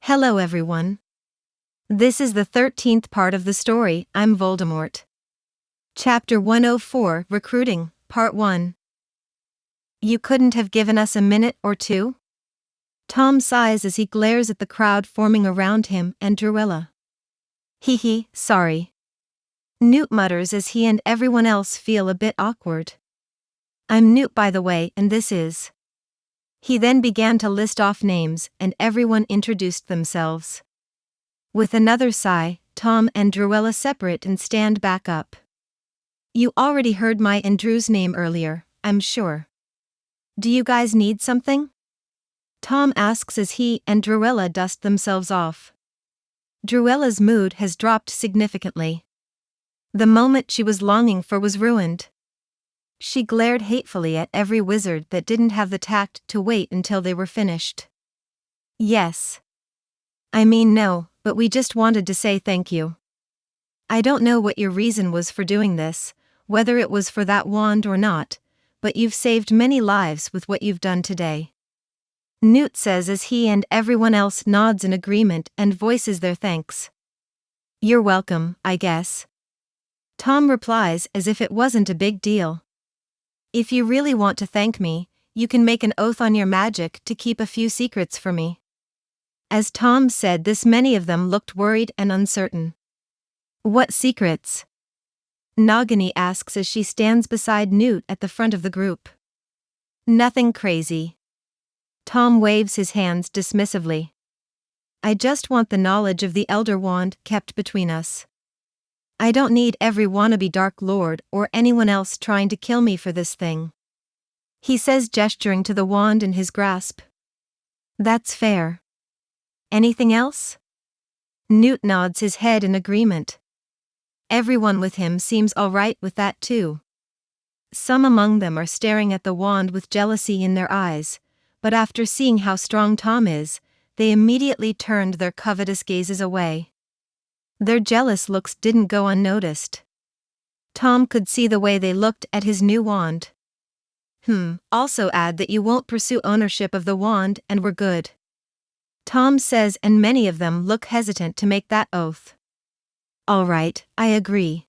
Hello everyone. This is the 13th part of the story, I'm Voldemort. Chapter 104, Recruiting, Part 1. You couldn't have given us a minute or two? Tom sighs as he glares at the crowd forming around him and Druella. Hee, sorry. Newt mutters as he and everyone else feel a bit awkward. I'm Newt, by the way, and this is... He then began to list off names, and everyone introduced themselves. With another sigh, Tom and Druella separate and stand back up. You already heard my and Drew's name earlier, I'm sure. Do you guys need something? Tom asks as he and Druella dust themselves off. Druella's mood has dropped significantly. The moment she was longing for was ruined. She glared hatefully at every wizard that didn't have the tact to wait until they were finished. Yes. I mean no, but we just wanted to say thank you. I don't know what your reason was for doing this, whether it was for that wand or not, but you've saved many lives with what you've done today. Newt says as he and everyone else nods in agreement and voices their thanks. You're welcome, I guess. Tom replies as if it wasn't a big deal. If you really want to thank me, you can make an oath on your magic to keep a few secrets for me. As Tom said this, many of them looked worried and uncertain. What secrets? Nagini asks as she stands beside Newt at the front of the group. Nothing crazy. Tom waves his hands dismissively. I just want the knowledge of the Elder Wand kept between us. I don't need every wannabe Dark Lord or anyone else trying to kill me for this thing. He says, gesturing to the wand in his grasp. That's fair. Anything else? Newt nods his head in agreement. Everyone with him seems alright with that too. Some among them are staring at the wand with jealousy in their eyes, but after seeing how strong Tom is, they immediately turned their covetous gazes away. Their jealous looks didn't go unnoticed. Tom could see the way they looked at his new wand. Also add that you won't pursue ownership of the wand and we're good. Tom says, and many of them look hesitant to make that oath. Alright, I agree.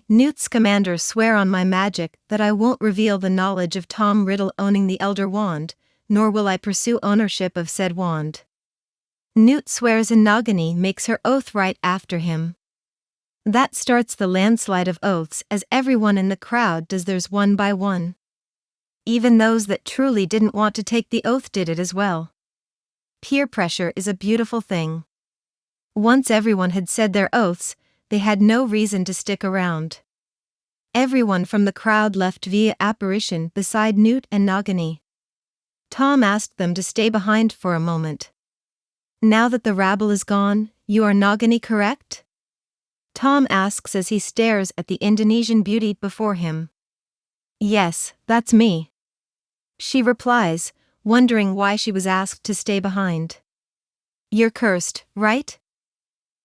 Newt's commander, swear on my magic that I won't reveal the knowledge of Tom Riddle owning the Elder Wand, nor will I pursue ownership of said wand. Newt swears and Nagini makes her oath right after him. That starts the landslide of oaths as everyone in the crowd does theirs one by one. Even those that truly didn't want to take the oath did it as well. Peer pressure is a beautiful thing. Once everyone had said their oaths, they had no reason to stick around. Everyone from the crowd left via apparition beside Newt and Nagini. Tom asked them to stay behind for a moment. Now that the rabble is gone, you are Nagini, correct? Tom asks as he stares at the Indonesian beauty before him. Yes, that's me. She replies, wondering why she was asked to stay behind. You're cursed, right?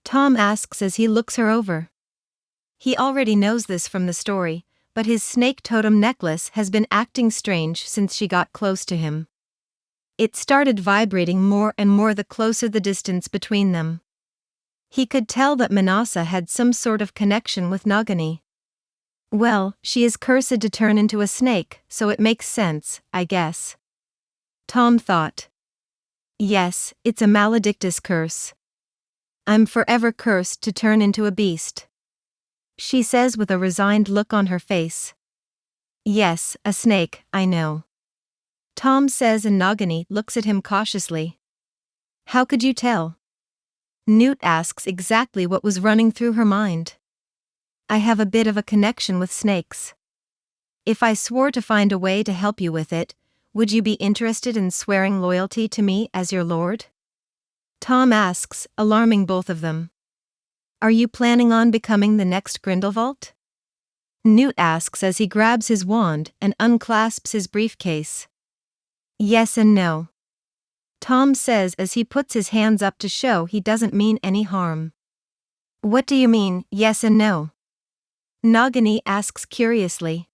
Tom asks as he looks her over. He already knows this from the story, but his snake totem necklace has been acting strange since she got close to him. It started vibrating more and more the closer the distance between them. He could tell that Manasa had some sort of connection with Nagini. Well, she is cursed to turn into a snake, so it makes sense, I guess. Tom thought. Yes, it's a maledictus curse. I'm forever cursed to turn into a beast. She says with a resigned look on her face. Yes, a snake, I know. Tom says, and Nagini looks at him cautiously. How could you tell? Newt asks exactly what was running through her mind. I have a bit of a connection with snakes. If I swore to find a way to help you with it, would you be interested in swearing loyalty to me as your lord? Tom asks, alarming both of them. Are you planning on becoming the next Grindelwald? Newt asks as he grabs his wand and unclasps his briefcase. Yes and no. Tom says as he puts his hands up to show he doesn't mean any harm. What do you mean, yes and no? Nagini asks curiously.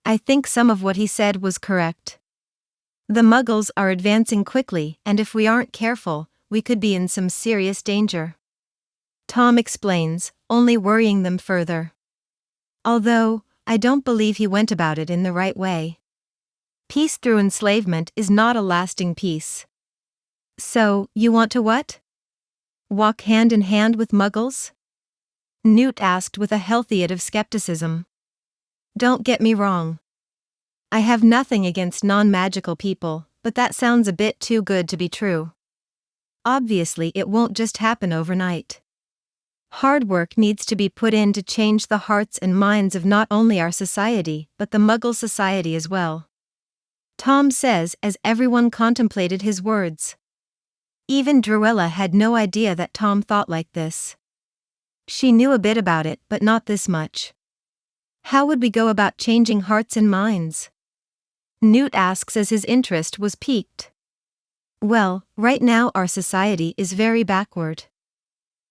I think some of what he said was correct. The Muggles are advancing quickly, and if we aren't careful, we could be in some serious danger. Tom explains, only worrying them further. Although, I don't believe he went about it in the right way. Peace through enslavement is not a lasting peace. So, you want to what? Walk hand in hand with Muggles? Newt asked with a healthy bit of skepticism. Don't get me wrong. I have nothing against non-magical people, but that sounds a bit too good to be true. Obviously, it won't just happen overnight. Hard work needs to be put in to change the hearts and minds of not only our society, but the Muggle society as well. Tom says as everyone contemplated his words. Even Druella had no idea that Tom thought like this. She knew a bit about it, but not this much. How would we go about changing hearts and minds? Newt asks as his interest was piqued. Well, right now our society is very backward.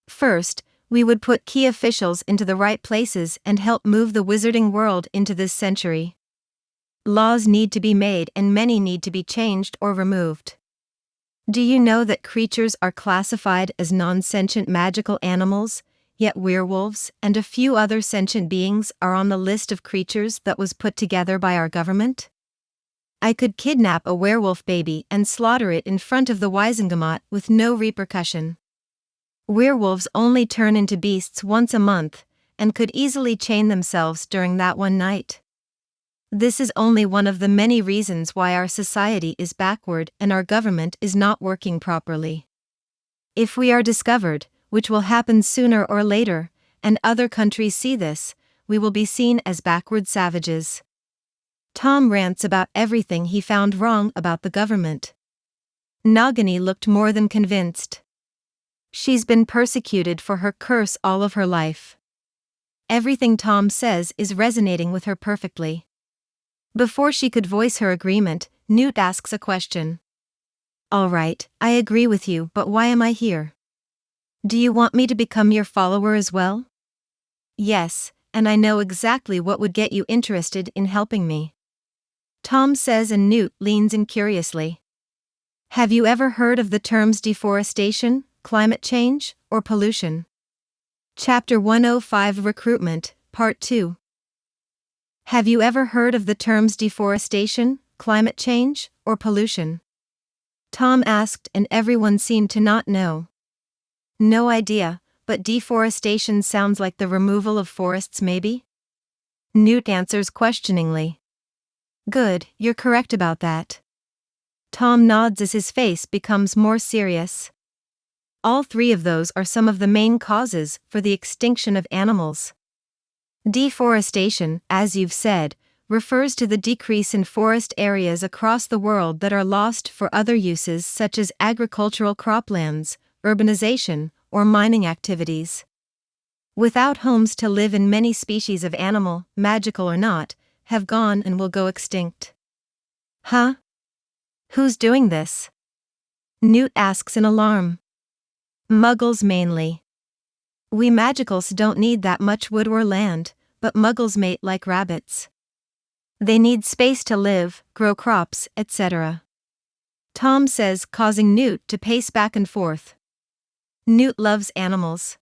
First, we would put key officials into the right places and help move the wizarding world into this century. Laws need to be made and many need to be changed or removed. Do you know that creatures are classified as non-sentient magical animals, yet werewolves and a few other sentient beings are on the list of creatures that was put together by our government? I could kidnap a werewolf baby and slaughter it in front of the Wizengamot with no repercussion. Werewolves only turn into beasts once a month, and could easily chain themselves during that one night. This is only one of the many reasons why our society is backward and our government is not working properly. If we are discovered, which will happen sooner or later, and other countries see this, we will be seen as backward savages. Tom rants about everything he found wrong about the government. Nagini looked more than convinced. She's been persecuted for her curse all of her life. Everything Tom says is resonating with her perfectly. Before she could voice her agreement, Newt asks a question. All right, I agree with you, but why am I here? Do you want me to become your follower as well? Yes, and I know exactly what would get you interested in helping me. Tom says, and Newt leans in curiously. Have you ever heard of the terms deforestation, climate change, or pollution? Chapter 105 Recruitment, Part 2. Have you ever heard of the terms deforestation, climate change, or pollution? Tom asked, and everyone seemed to not know. No idea, but deforestation sounds like the removal of forests, maybe? Newt answers questioningly. Good, you're correct about that. Tom nods as his face becomes more serious. All three of those are some of the main causes for the extinction of animals. Deforestation, as you've said, refers to the decrease in forest areas across the world that are lost for other uses such as agricultural croplands, urbanization, or mining activities. Without homes to live in, many species of animal, magical or not, have gone and will go extinct. Huh? Who's doing this? Newt asks in alarm. Muggles mainly. We magicals don't need that much wood or land, but Muggles mate like rabbits. They need space to live, grow crops, etc. Tom says, causing Newt to pace back and forth. Newt loves animals.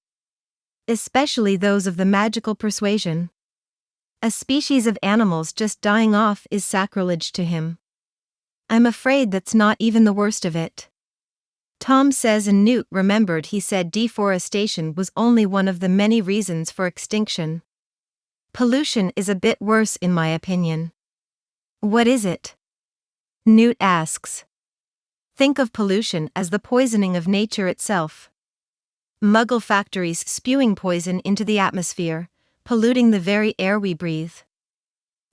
Especially those of the magical persuasion. A species of animals just dying off is sacrilege to him. I'm afraid that's not even the worst of it. Tom says, and Newt remembered he said deforestation was only one of the many reasons for extinction. Pollution is a bit worse in my opinion. What is it? Newt asks. Think of pollution as the poisoning of nature itself. Muggle factories spewing poison into the atmosphere, polluting the very air we breathe.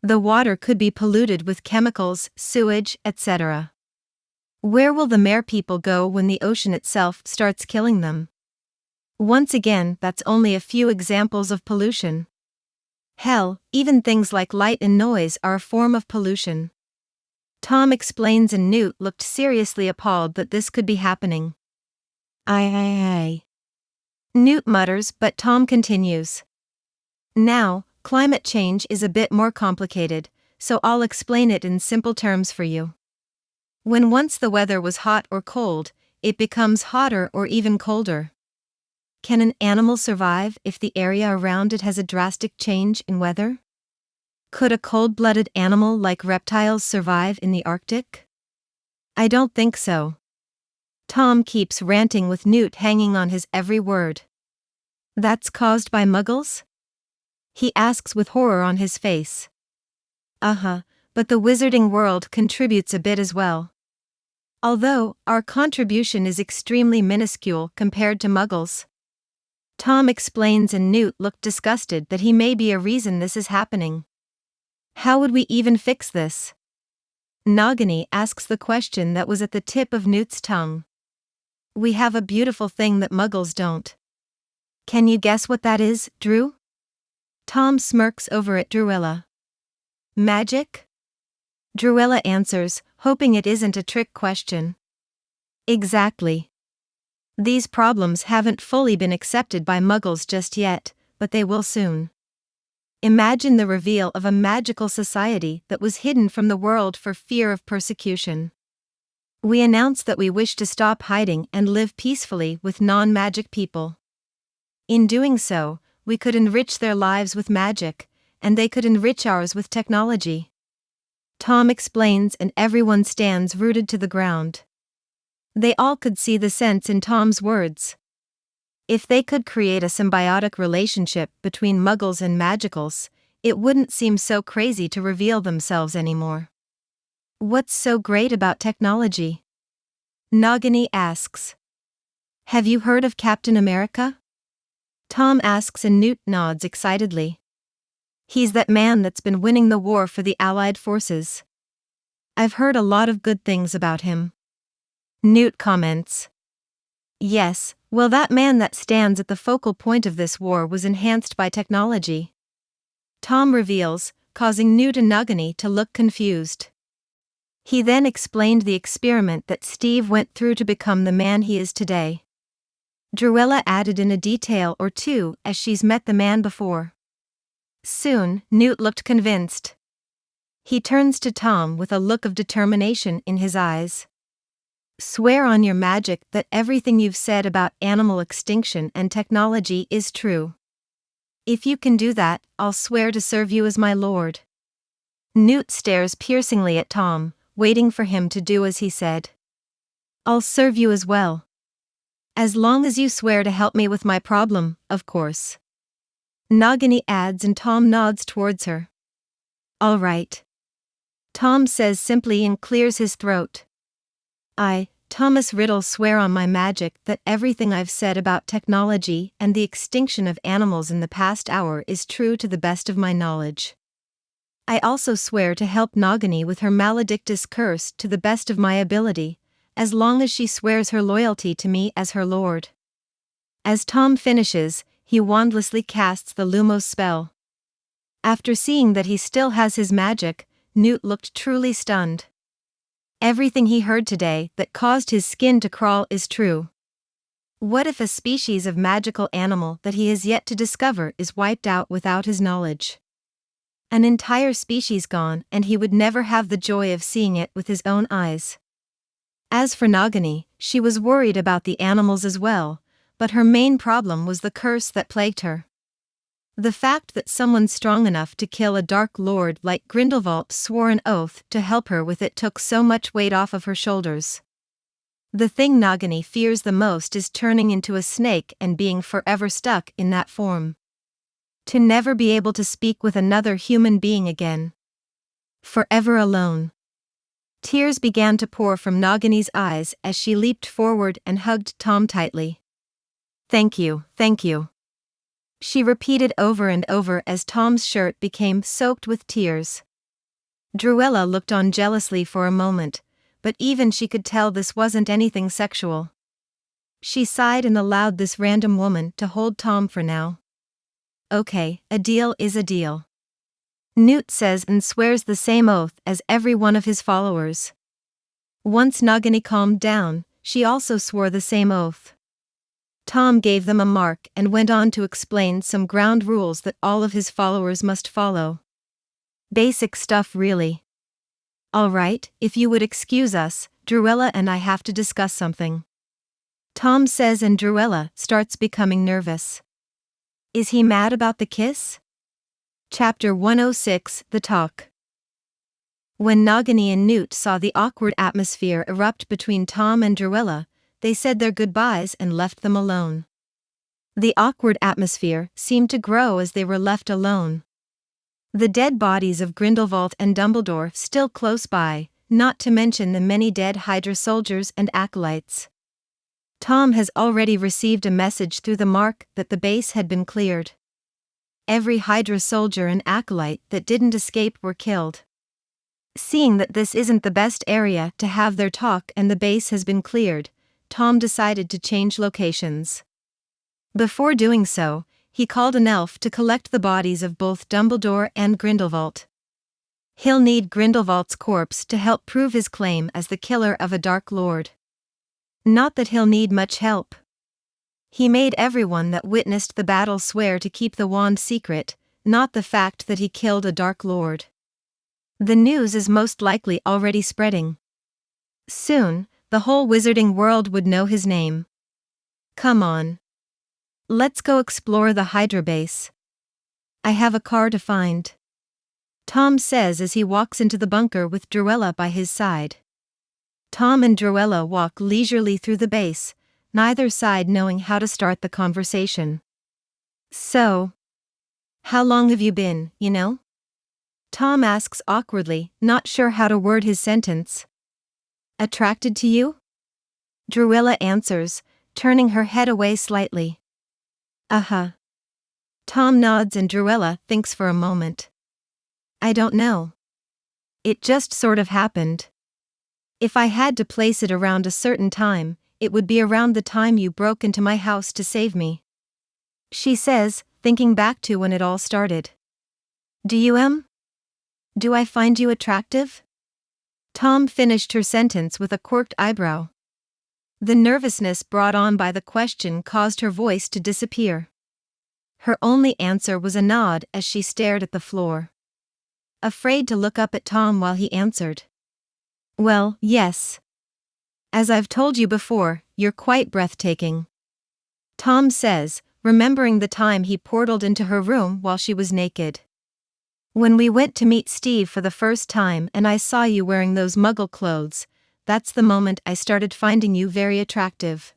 The water could be polluted with chemicals, sewage, etc. Where will the mere people go when the ocean itself starts killing them? Once again, that's only a few examples of pollution. Hell, even things like light and noise are a form of pollution. Tom explains, and Newt looked seriously appalled that this could be happening. Aye. Newt mutters, but Tom continues. Now, climate change is a bit more complicated, so I'll explain it in simple terms for you. When once the weather was hot or cold, it becomes hotter or even colder. Can an animal survive if the area around it has a drastic change in weather? Could a cold-blooded animal like reptiles survive in the Arctic? I don't think so. Tom keeps ranting with Newt hanging on his every word. That's caused by muggles? He asks with horror on his face. But the wizarding world contributes a bit as well. Although, our contribution is extremely minuscule compared to muggles. Tom explains and Newt looked disgusted that he may be a reason this is happening. How would we even fix this? Nagini asks the question that was at the tip of Newt's tongue. We have a beautiful thing that muggles don't. Can you guess what that is, Drew? Tom smirks over at Drewella. Magic? Drewella answers, hoping it isn't a trick question. Exactly. These problems haven't fully been accepted by muggles just yet, but they will soon. Imagine the reveal of a magical society that was hidden from the world for fear of persecution. We announce that we wish to stop hiding and live peacefully with non-magic people. In doing so, we could enrich their lives with magic, and they could enrich ours with technology. Tom explains and everyone stands rooted to the ground. They all could see the sense in Tom's words. If they could create a symbiotic relationship between muggles and magicals, it wouldn't seem so crazy to reveal themselves anymore. What's so great about technology? Nagini asks. Have you heard of Captain America? Tom asks and Newt nods excitedly. He's that man that's been winning the war for the Allied forces. I've heard a lot of good things about him. Newt comments. Yes, well, that man that stands at the focal point of this war was enhanced by technology. Tom reveals, causing Newt and Nagini to look confused. He then explained the experiment that Steve went through to become the man he is today. Drewella added in a detail or two as she's met the man before. Soon, Newt looked convinced. He turns to Tom with a look of determination in his eyes. Swear on your magic that everything you've said about animal extinction and technology is true. If you can do that, I'll swear to serve you as my lord. Newt stares piercingly at Tom, waiting for him to do as he said. I'll serve you as well. As long as you swear to help me with my problem, of course. Nagini adds and Tom nods towards her. All right. Tom says simply and clears his throat. I, Thomas Riddle, swear on my magic that everything I've said about technology and the extinction of animals in the past hour is true to the best of my knowledge. I also swear to help Nagini with her maledictus curse to the best of my ability, as long as she swears her loyalty to me as her lord. As Tom finishes, he wandlessly casts the Lumos spell. After seeing that he still has his magic, Newt looked truly stunned. Everything he heard today that caused his skin to crawl is true. What if a species of magical animal that he has yet to discover is wiped out without his knowledge? An entire species gone, and he would never have the joy of seeing it with his own eyes. As for Nagini, she was worried about the animals as well, but her main problem was the curse that plagued her. The fact that someone strong enough to kill a Dark Lord like Grindelwald swore an oath to help her with it took so much weight off of her shoulders. The thing Nagini fears the most is turning into a snake and being forever stuck in that form. To never be able to speak with another human being again. Forever alone. Tears began to pour from Nagini's eyes as she leaped forward and hugged Tom tightly. Thank you, thank you. She repeated over and over as Tom's shirt became soaked with tears. Drewella looked on jealously for a moment, but even she could tell this wasn't anything sexual. She sighed and allowed this random woman to hold Tom for now. Okay, a deal is a deal. Newt says and swears the same oath as every one of his followers. Once Nagini calmed down, she also swore the same oath. Tom gave them a mark and went on to explain some ground rules that all of his followers must follow. Basic stuff really. All right, if you would excuse us, Drewella and I have to discuss something. Tom says, and Druella starts becoming nervous. Is he mad about the kiss? Chapter 106, The Talk. When Nagini and Newt saw the awkward atmosphere erupt between Tom and Druella, they said their goodbyes and left them alone. The awkward atmosphere seemed to grow as they were left alone. The dead bodies of Grindelwald and Dumbledore still close by, not to mention the many dead Hydra soldiers and acolytes. Tom has already received a message through the mark that the base had been cleared. Every Hydra soldier and acolyte that didn't escape were killed. Seeing that this isn't the best area to have their talk and the base has been cleared, Tom decided to change locations. Before doing so, he called an elf to collect the bodies of both Dumbledore and Grindelwald. He'll need Grindelwald's corpse to help prove his claim as the killer of a Dark Lord. Not that he'll need much help. He made everyone that witnessed the battle swear to keep the wand secret, not the fact that he killed a Dark Lord. The news is most likely already spreading. Soon, the whole wizarding world would know his name. Come on. Let's go explore the Hydra base. I have a car to find. Tom says as he walks into the bunker with Druella by his side. Tom and Druella walk leisurely through the base, neither side knowing how to start the conversation. So, how long have you been, you know? Tom asks awkwardly, not sure how to word his sentence. Attracted to you? Druella answers, turning her head away slightly. Uh-huh. Tom nods and Druella thinks for a moment. I don't know. It just sort of happened. If I had to place it around a certain time, it would be around the time you broke into my house to save me. She says, thinking back to when it all started. Do you? Do I find you attractive? Tom finished her sentence with a quirked eyebrow. The nervousness brought on by the question caused her voice to disappear. Her only answer was a nod as she stared at the floor. Afraid to look up at Tom while he answered. Well, yes. As I've told you before, you're quite breathtaking. Tom says, remembering the time he portaled into her room while she was naked. When we went to meet Steve for the first time and I saw you wearing those muggle clothes, that's the moment I started finding you very attractive.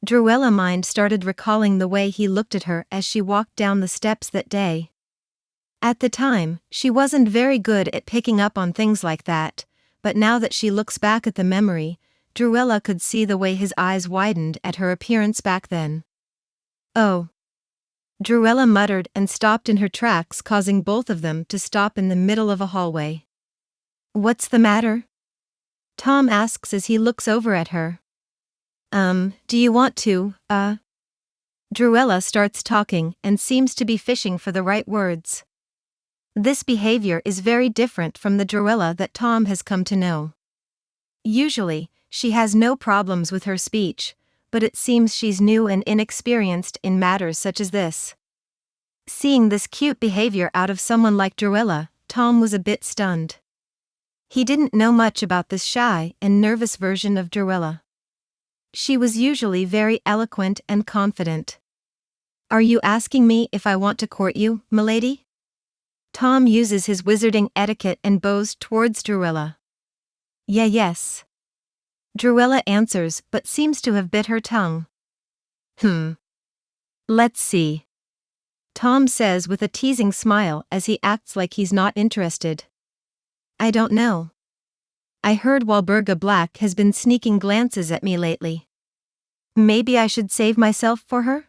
Druella's mind started recalling the way he looked at her as she walked down the steps that day. At the time, she wasn't very good at picking up on things like that, but now that she looks back at the memory, Druella could see the way his eyes widened at her appearance back then. Oh. Druella muttered and stopped in her tracks, causing both of them to stop in the middle of a hallway. What's the matter? Tom asks as he looks over at her. Do you want to, Druella starts talking and seems to be fishing for the right words. This behavior is very different from the Druella that Tom has come to know. Usually, she has no problems with her speech, but it seems she's new and inexperienced in matters such as this. Seeing this cute behavior out of someone like Druella, Tom was a bit stunned. He didn't know much about this shy and nervous version of Druella. She was usually very eloquent and confident. Are you asking me if I want to court you, milady? Tom uses his wizarding etiquette and bows towards Druella. Yes. Druella answers but seems to have bit her tongue. Let's see. Tom says with a teasing smile as he acts like he's not interested. I don't know. I heard Walburga Black has been sneaking glances at me lately. Maybe I should save myself for her?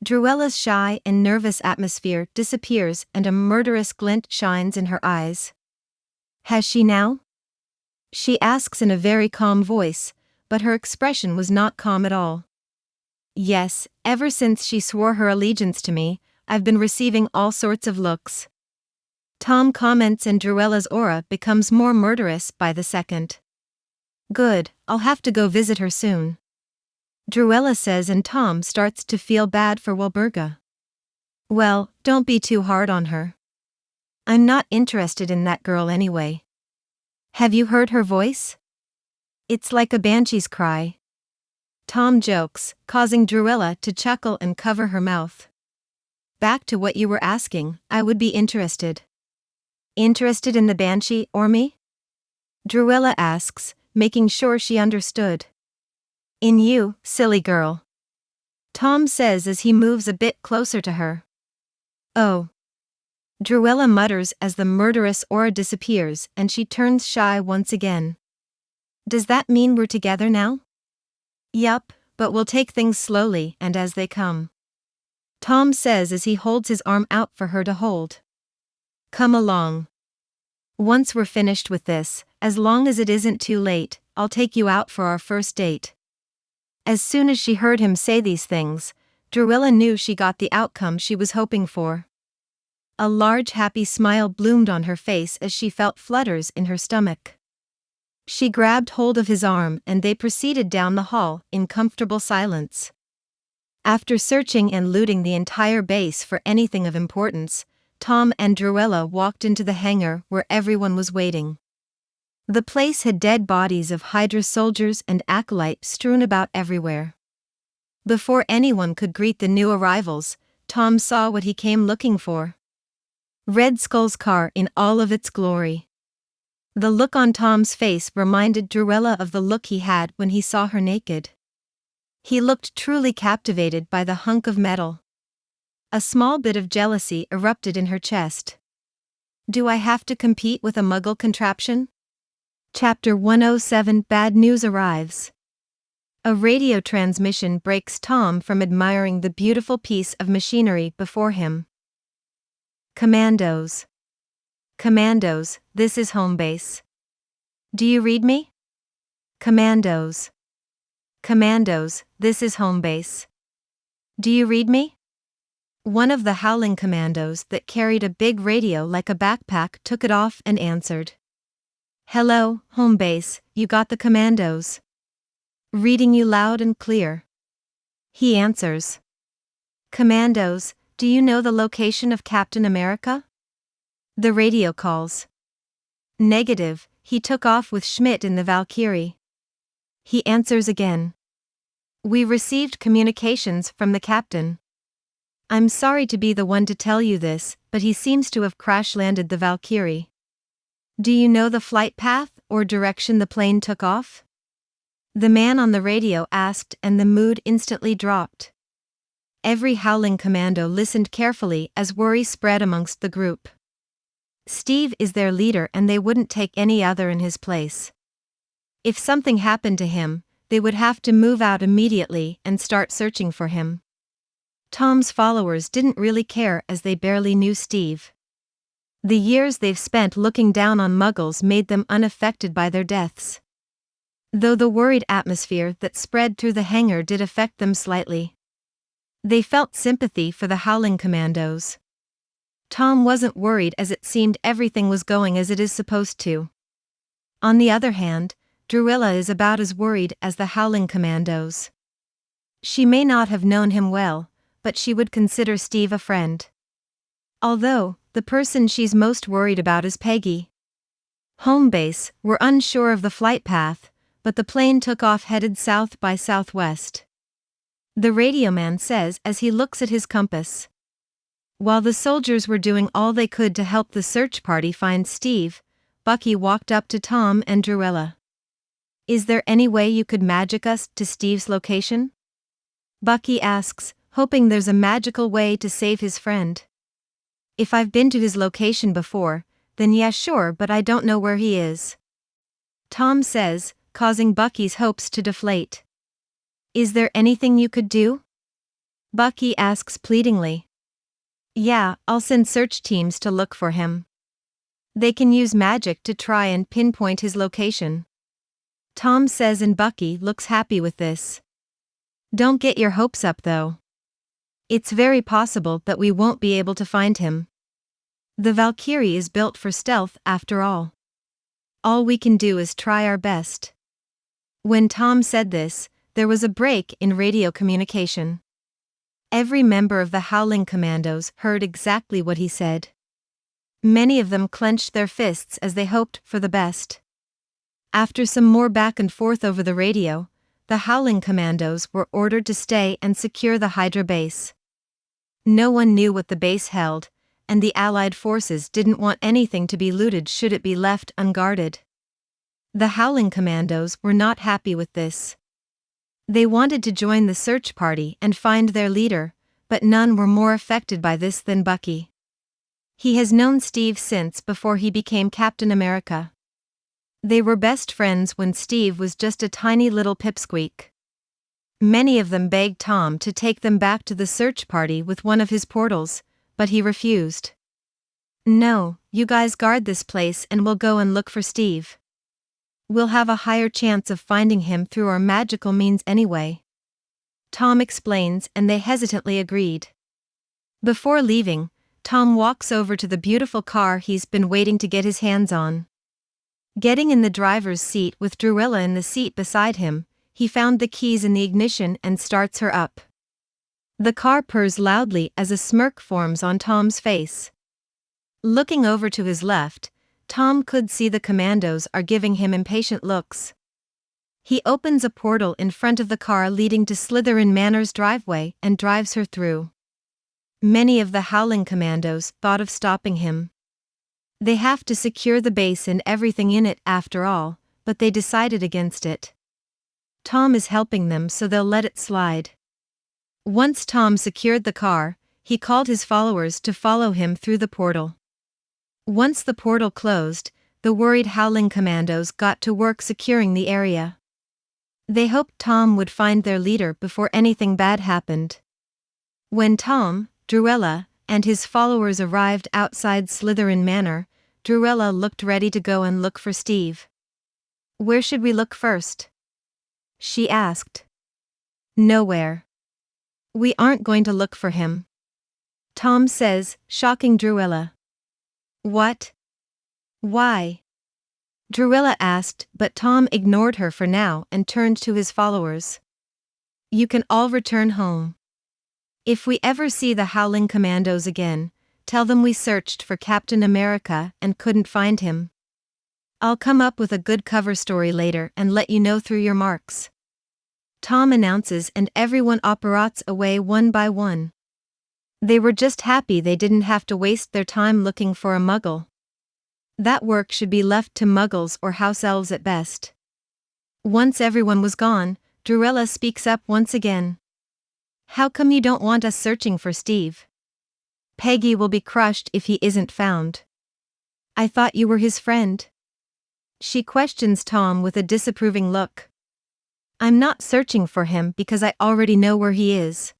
Druella's shy and nervous atmosphere disappears and a murderous glint shines in her eyes. Has she now? She asks in a very calm voice, but her expression was not calm at all. Yes, ever since she swore her allegiance to me, I've been receiving all sorts of looks. Tom comments and Druella's aura becomes more murderous by the second. Good, I'll have to go visit her soon. Druella says and Tom starts to feel bad for Walburga. Well, don't be too hard on her. I'm not interested in that girl anyway. Have you heard her voice? It's like a banshee's cry. Tom jokes, causing Druella to chuckle and cover her mouth. Back to what you were asking, I would be interested. Interested in the Banshee or me? Druella asks, making sure she understood. In you, silly girl. Tom says as he moves a bit closer to her. Oh. Druella mutters as the murderous aura disappears and she turns shy once again. Does that mean we're together now? Yup, but we'll take things slowly and as they come. Tom says as he holds his arm out for her to hold. Come along. Once we're finished with this, as long as it isn't too late, I'll take you out for our first date. As soon as she heard him say these things, Druella knew she got the outcome she was hoping for. A large happy smile bloomed on her face as she felt flutters in her stomach. She grabbed hold of his arm and they proceeded down the hall in comfortable silence. After searching and looting the entire base for anything of importance, Tom and Druella walked into the hangar where everyone was waiting. The place had dead bodies of Hydra soldiers and acolytes strewn about everywhere. Before anyone could greet the new arrivals, Tom saw what he came looking for. Red Skull's car in all of its glory. The look on Tom's face reminded Druella of the look he had when he saw her naked. He looked truly captivated by the hunk of metal. A small bit of jealousy erupted in her chest. Do I have to compete with a Muggle contraption? Chapter 107 Bad News Arrives. A radio transmission breaks Tom from admiring the beautiful piece of machinery before him. Commandos. Commandos, this is home base. Do you read me? Commandos. Commandos, this is home base. Do you read me? One of the howling commandos that carried a big radio like a backpack took it off and answered. Hello, home base, you got the commandos. Reading you loud and clear. He answers. Commandos, do you know the location of Captain America? The radio calls. Negative, he took off with Schmidt in the Valkyrie. He answers again. We received communications from the captain. I'm sorry to be the one to tell you this, but he seems to have crash-landed the Valkyrie. Do you know the flight path or direction the plane took off? The man on the radio asked and the mood instantly dropped. Every howling commando listened carefully as worry spread amongst the group. Steve is their leader and they wouldn't take any other in his place. If something happened to him, they would have to move out immediately and start searching for him. Tom's followers didn't really care as they barely knew Steve. The years they've spent looking down on Muggles made them unaffected by their deaths. Though the worried atmosphere that spread through the hangar did affect them slightly. They felt sympathy for the howling commandos. Tom wasn't worried as it seemed everything was going as it is supposed to. On the other hand, Druella is about as worried as the howling commandos. She may not have known him well, but she would consider Steve a friend. Although, the person she's most worried about is Peggy. Home base, we're unsure of the flight path, but the plane took off headed south by southwest. The radio man says as he looks at his compass. While the soldiers were doing all they could to help the search party find Steve, Bucky walked up to Tom and Druella. Is there any way you could magic us to Steve's location? Bucky asks, hoping there's a magical way to save his friend. If I've been to his location before, then yeah sure, but I don't know where he is. Tom says, causing Bucky's hopes to deflate. Is there anything you could do? Bucky asks pleadingly. Yeah, I'll send search teams to look for him. They can use magic to try and pinpoint his location. Tom says and Bucky looks happy with this. Don't get your hopes up though. It's very possible that we won't be able to find him. The Valkyrie is built for stealth after all. All we can do is try our best. When Tom said this, there was a break in radio communication. Every member of the Howling Commandos heard exactly what he said. Many of them clenched their fists as they hoped for the best. After some more back and forth over the radio, the Howling Commandos were ordered to stay and secure the Hydra base. No one knew what the base held, and the Allied forces didn't want anything to be looted should it be left unguarded. The Howling Commandos were not happy with this. They wanted to join the search party and find their leader, but none were more affected by this than Bucky. He has known Steve since before he became Captain America. They were best friends when Steve was just a tiny little pipsqueak. Many of them begged Tom to take them back to the search party with one of his portals, but he refused. "No, you guys guard this place and we'll go and look for Steve. We'll have a higher chance of finding him through our magical means anyway." Tom explains, and they hesitantly agreed. Before leaving, Tom walks over to the beautiful car he's been waiting to get his hands on. Getting in the driver's seat with Druilla in the seat beside him, he found the keys in the ignition and starts her up. The car purrs loudly as a smirk forms on Tom's face. Looking over to his left, Tom could see the commandos are giving him impatient looks. He opens a portal in front of the car leading to Slytherin Manor's driveway and drives her through. Many of the Howling Commandos thought of stopping him. They have to secure the base and everything in it after all, but they decided against it. Tom is helping them, so they'll let it slide. Once Tom secured the car, he called his followers to follow him through the portal. Once the portal closed, the worried Howling Commandos got to work securing the area. They hoped Tom would find their leader before anything bad happened. When Tom, Druilla, and his followers arrived outside Slytherin Manor, Druilla looked ready to go and look for Steve. "Where should we look first?" she asked. "Nowhere. We aren't going to look for him," Tom says, shocking Druilla. "What? Why?" Druilla asked, but Tom ignored her for now and turned to his followers. "You can all return home. If we ever see the Howling Commandos again, tell them we searched for Captain America and couldn't find him. I'll come up with a good cover story later and let you know through your marks." Tom announces, and everyone operates away one by one. They were just happy they didn't have to waste their time looking for a muggle. That work should be left to muggles or house elves at best. Once everyone was gone, Druilla speaks up once again. "How come you don't want us searching for Steve? Peggy will be crushed if he isn't found. I thought you were his friend." She questions Tom with a disapproving look. "I'm not searching for him because I already know where he is,"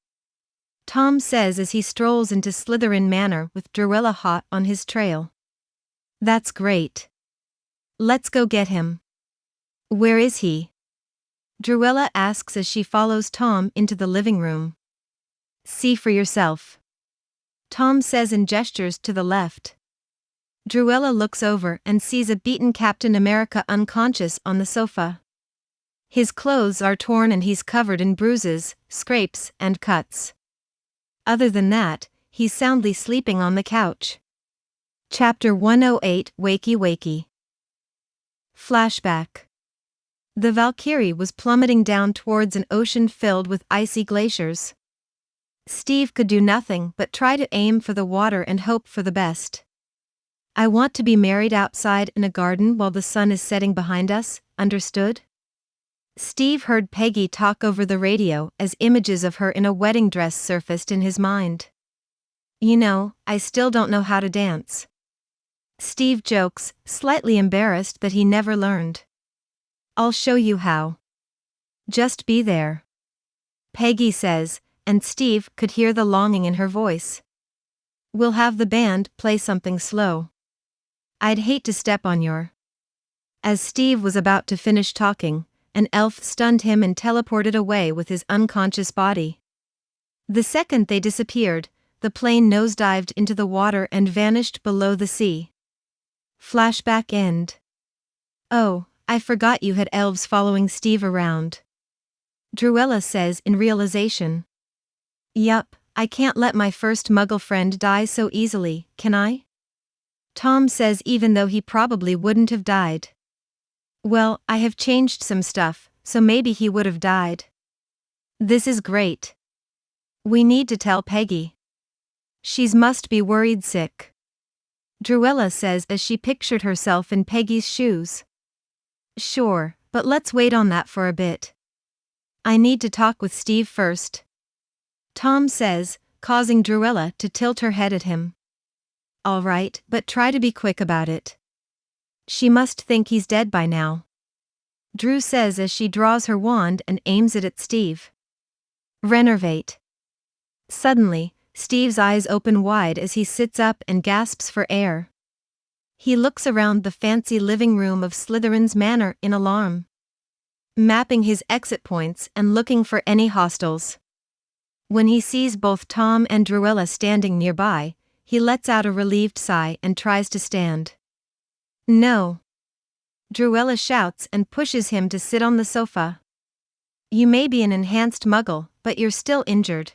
Tom says as he strolls into Slytherin Manor with Druilla hot on his trail. "That's great. Let's go get him." "Where is he?" Druilla asks as she follows Tom into the living room. "See for yourself," Tom says and gestures to the left. Druilla looks over and sees a beaten Captain America unconscious on the sofa. His clothes are torn and he's covered in bruises, scrapes, and cuts. Other than that, he's soundly sleeping on the couch. Chapter 108, Wakey Wakey. Flashback. The Valkyrie was plummeting down towards an ocean filled with icy glaciers. Steve could do nothing but try to aim for the water and hope for the best. "I want to be married outside in a garden while the sun is setting behind us, understood?" Steve heard Peggy talk over the radio as images of her in a wedding dress surfaced in his mind. "You know, I still don't know how to dance." Steve jokes, slightly embarrassed that he never learned. "I'll show you how. Just be there," Peggy says, and Steve could hear the longing in her voice. "We'll have the band play something slow. I'd hate to step on your..." As Steve was about to finish talking, an elf stunned him and teleported away with his unconscious body. The second they disappeared, the plane nosedived into the water and vanished below the sea. Flashback end. "Oh, I forgot you had elves following Steve around," Druilla says in realization. "Yup, I can't let my first muggle friend die so easily, can I?" Tom says even though he probably wouldn't have died. "Well, I have changed some stuff, so maybe he would have died. This is great. We need to tell Peggy. She's must be worried sick. Druella says as she pictured herself in Peggy's shoes. Sure, but let's wait on that for a bit. I need to talk with Steve first. Tom says, causing Druella to tilt her head at him. All right, but try to be quick about it. She must think he's dead by now. Drew says as she draws her wand and aims it at Steve. Renervate. Suddenly, Steve's eyes open wide as he sits up and gasps for air. He looks around the fancy living room of Slytherin's manor in alarm, mapping his exit points and looking for any hostiles. When he sees both Tom and Druella standing nearby, he lets out a relieved sigh and tries to stand. No. Druella shouts and pushes him to sit on the sofa. You may be an enhanced muggle, but you're still injured.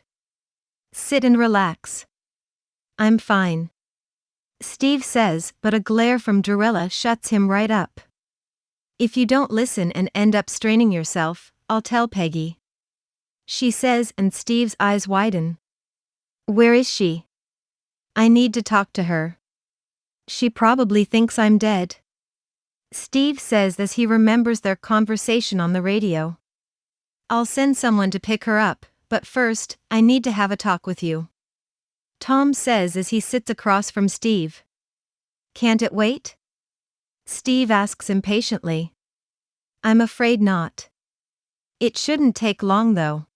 Sit and relax. I'm fine. Steve says, but a glare from Druella shuts him right up. If you don't listen and end up straining yourself, I'll tell Peggy. She says, and Steve's eyes widen. Where is she? I need to talk to her. She probably thinks I'm dead. Steve says as he remembers their conversation on the radio. I'll send someone to pick her up, but first, I need to have a talk with you. Tom says as he sits across from Steve. Can't it wait? Steve asks impatiently. I'm afraid not. It shouldn't take long though.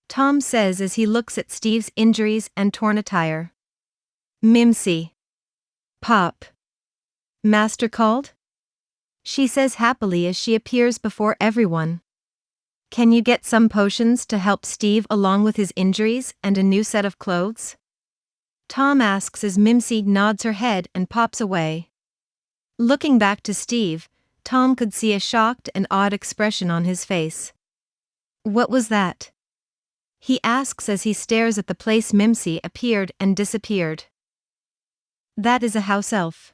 Tom says as he looks at Steve's injuries and torn attire. Mimsy. Pop. Master called? She says happily as she appears before everyone. Can you get some potions to help Steve along with his injuries and a new set of clothes? Tom asks as Mimsy nods her head and pops away. Looking back to Steve, Tom could see a shocked and odd expression on his face. What was that? He asks as he stares at the place Mimsy appeared and disappeared. That is a house elf.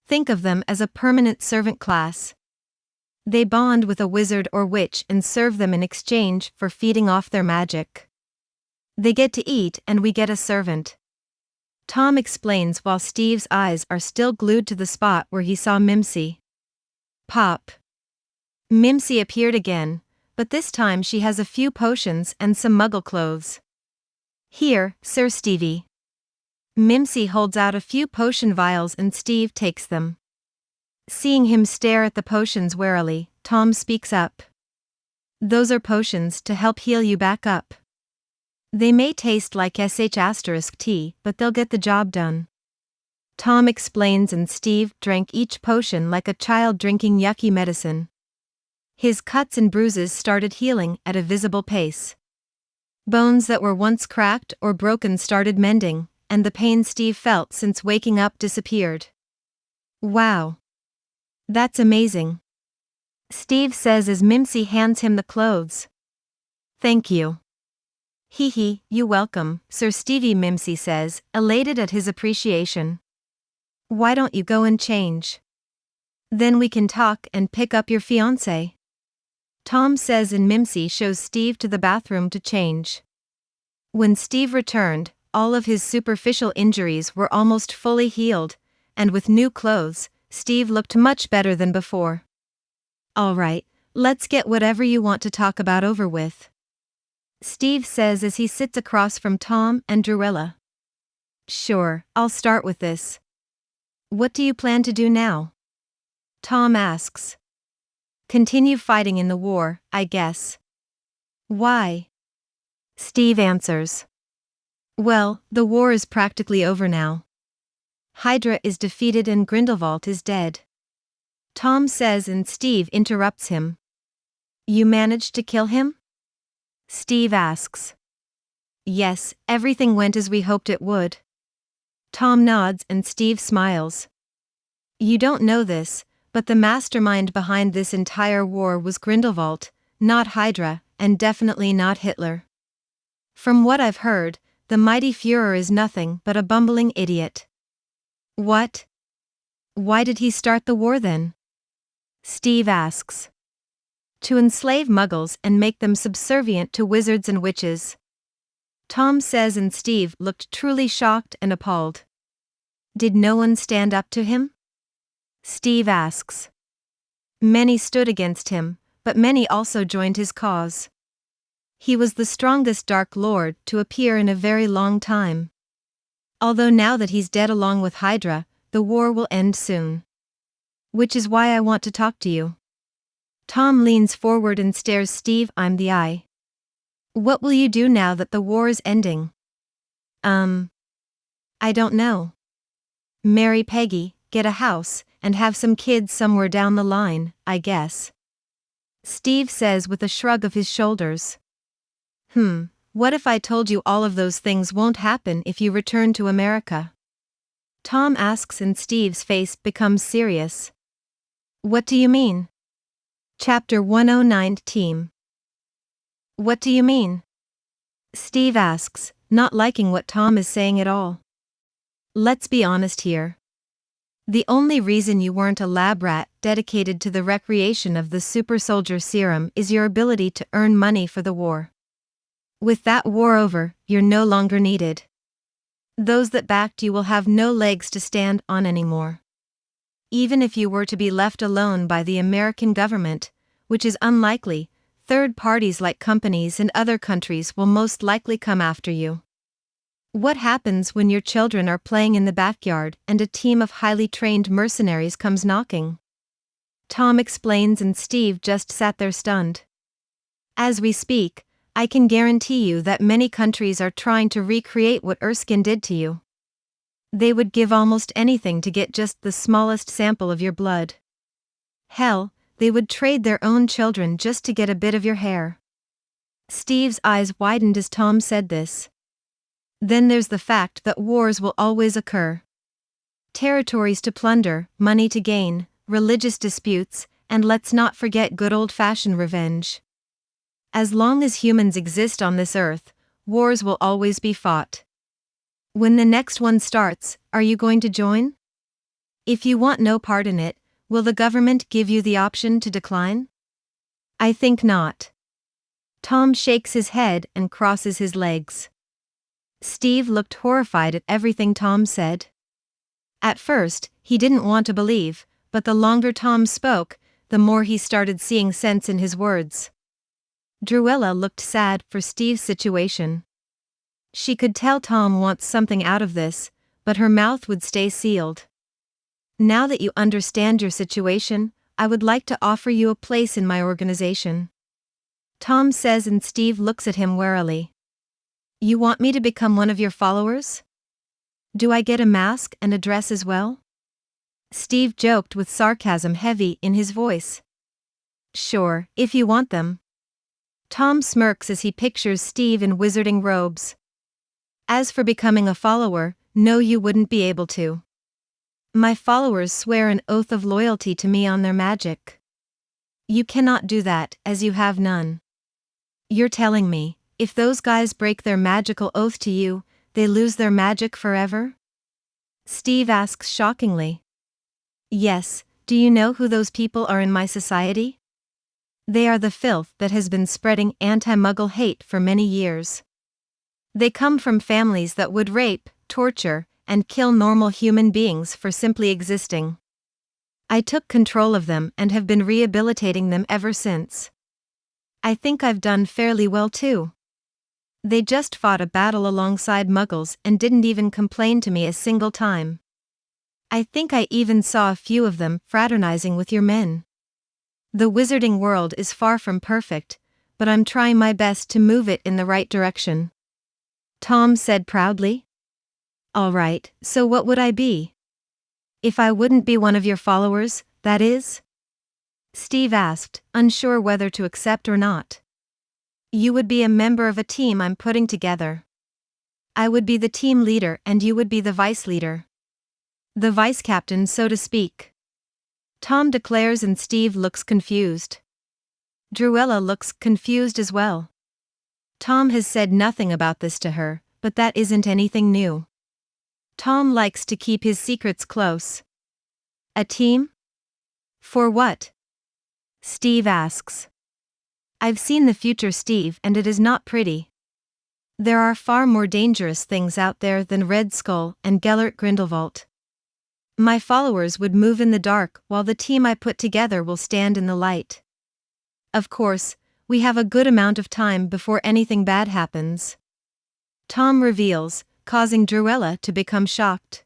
Think of them as a permanent servant class. They bond with a wizard or witch and serve them in exchange for feeding off their magic. They get to eat and we get a servant. Tom explains while Steve's eyes are still glued to the spot where he saw Mimsy. Pop. Mimsy appeared again, but this time she has a few potions and some muggle clothes. Here, Sir Stevie. Mimsy holds out a few potion vials and Steve takes them. Seeing him stare at the potions warily, Tom speaks up. Those are potions to help heal you back up. They may taste like **tea, but they'll get the job done. Tom explains and Steve drank each potion like a child drinking yucky medicine. His cuts and bruises started healing at a visible pace. Bones that were once cracked or broken started mending, and the pain Steve felt since waking up disappeared. Wow. That's amazing. Steve says as Mimsy hands him the clothes. Thank you. Hee, you welcome, Sir Stevie, Mimsy says, elated at his appreciation. Why don't you go and change? Then we can talk and pick up your fiancé. Tom says and Mimsy shows Steve to the bathroom to change. When Steve returned, all of his superficial injuries were almost fully healed, and with new clothes, Steve looked much better than before. All right, let's get whatever you want to talk about over with. Steve says as he sits across from Tom and Druella. Sure, I'll start with this. What do you plan to do now? Tom asks. Continue fighting in the war, I guess. Why? Steve answers. Well, the war is practically over now. Hydra is defeated and Grindelwald is dead. Tom says and Steve interrupts him. You managed to kill him? Steve asks. Yes, everything went as we hoped it would. Tom nods and Steve smiles. You don't know this, but the mastermind behind this entire war was Grindelwald, not Hydra, and definitely not Hitler. From what I've heard, the mighty Führer is nothing but a bumbling idiot. What? Why did he start the war then? Steve asks. To enslave muggles and make them subservient to wizards and witches. Tom says, and Steve looked truly shocked and appalled. Did no one stand up to him? Steve asks. Many stood against him, but many also joined his cause. He was the strongest Dark Lord to appear in a very long time. Although now that he's dead along with Hydra, the war will end soon. Which is why I want to talk to you. Tom leans forward and stares Steve in the eye. What will you do now that the war is ending? I don't know. Marry Peggy, get a house, and have some kids somewhere down the line, I guess. Steve says with a shrug of his shoulders. What if I told you all of those things won't happen if you return to America? Tom asks, and Steve's face becomes serious. What do you mean? Chapter 109 Team. What do you mean? Steve asks, not liking what Tom is saying at all. Let's be honest here. The only reason you weren't a lab rat dedicated to the recreation of the super soldier serum is your ability to earn money for the war. With that war over, you're no longer needed. Those that backed you will have no legs to stand on anymore. Even if you were to be left alone by the American government, which is unlikely, third parties like companies in other countries will most likely come after you. What happens when your children are playing in the backyard and a team of highly trained mercenaries comes knocking? Tom explains, and Steve just sat there stunned. As we speak, I can guarantee you that many countries are trying to recreate what Erskine did to you. They would give almost anything to get just the smallest sample of your blood. Hell, they would trade their own children just to get a bit of your hair. Steve's eyes widened as Tom said this. Then there's the fact that wars will always occur. Territories to plunder, money to gain, religious disputes, and let's not forget good old-fashioned revenge. As long as humans exist on this earth, wars will always be fought. When the next one starts, are you going to join? If you want no part in it, will the government give you the option to decline? I think not. Tom shakes his head and crosses his legs. Steve looked horrified at everything Tom said. At first, he didn't want to believe, but the longer Tom spoke, the more he started seeing sense in his words. Druella looked sad for Steve's situation. She could tell Tom wants something out of this, but her mouth would stay sealed. Now that you understand your situation, I would like to offer you a place in my organization. Tom says, and Steve looks at him warily. You want me to become one of your followers? Do I get a mask and a dress as well? Steve joked with sarcasm heavy in his voice. Sure, if you want them. Tom smirks as he pictures Steve in wizarding robes. As for becoming a follower, no, you wouldn't be able to. My followers swear an oath of loyalty to me on their magic. You cannot do that, as you have none. You're telling me, if those guys break their magical oath to you, they lose their magic forever? Steve asks shockingly. Yes, do you know who those people are in my society? They are the filth that has been spreading anti-Muggle hate for many years. They come from families that would rape, torture, and kill normal human beings for simply existing. I took control of them and have been rehabilitating them ever since. I think I've done fairly well too. They just fought a battle alongside Muggles and didn't even complain to me a single time. I think I even saw a few of them fraternizing with your men. The wizarding world is far from perfect, but I'm trying my best to move it in the right direction. Tom said proudly. All right, so what would I be? If I wouldn't be one of your followers, that is? Steve asked, unsure whether to accept or not. You would be a member of a team I'm putting together. I would be the team leader and you would be the vice leader. The vice captain, so to speak. Tom declares, and Steve looks confused. Druella looks confused as well. Tom has said nothing about this to her, but that isn't anything new. Tom likes to keep his secrets close. A team? For what? Steve asks. I've seen the future, Steve, and it is not pretty. There are far more dangerous things out there than Red Skull and Gellert Grindelwald. My followers would move in the dark while the team I put together will stand in the light. Of course, we have a good amount of time before anything bad happens. Tom reveals, causing Druella to become shocked.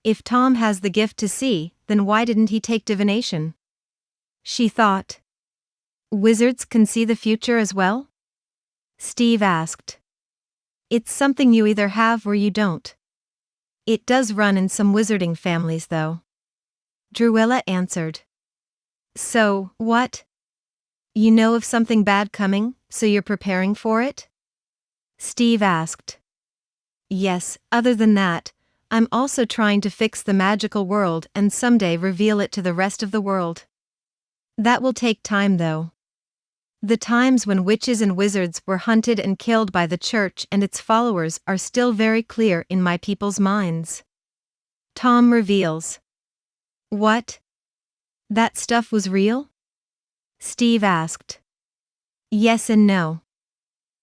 If Tom has the gift to see, then why didn't he take divination? She thought. Wizards can see the future as well? Steve asked. It's something you either have or you don't. It does run in some wizarding families though. Druella answered. So, what? You know of something bad coming, so you're preparing for it? Steve asked. Yes, other than that, I'm also trying to fix the magical world and someday reveal it to the rest of the world. That will take time though. The times when witches and wizards were hunted and killed by the church and its followers are still very clear in my people's minds. Tom reveals. What? That stuff was real? Steve asked. Yes and no.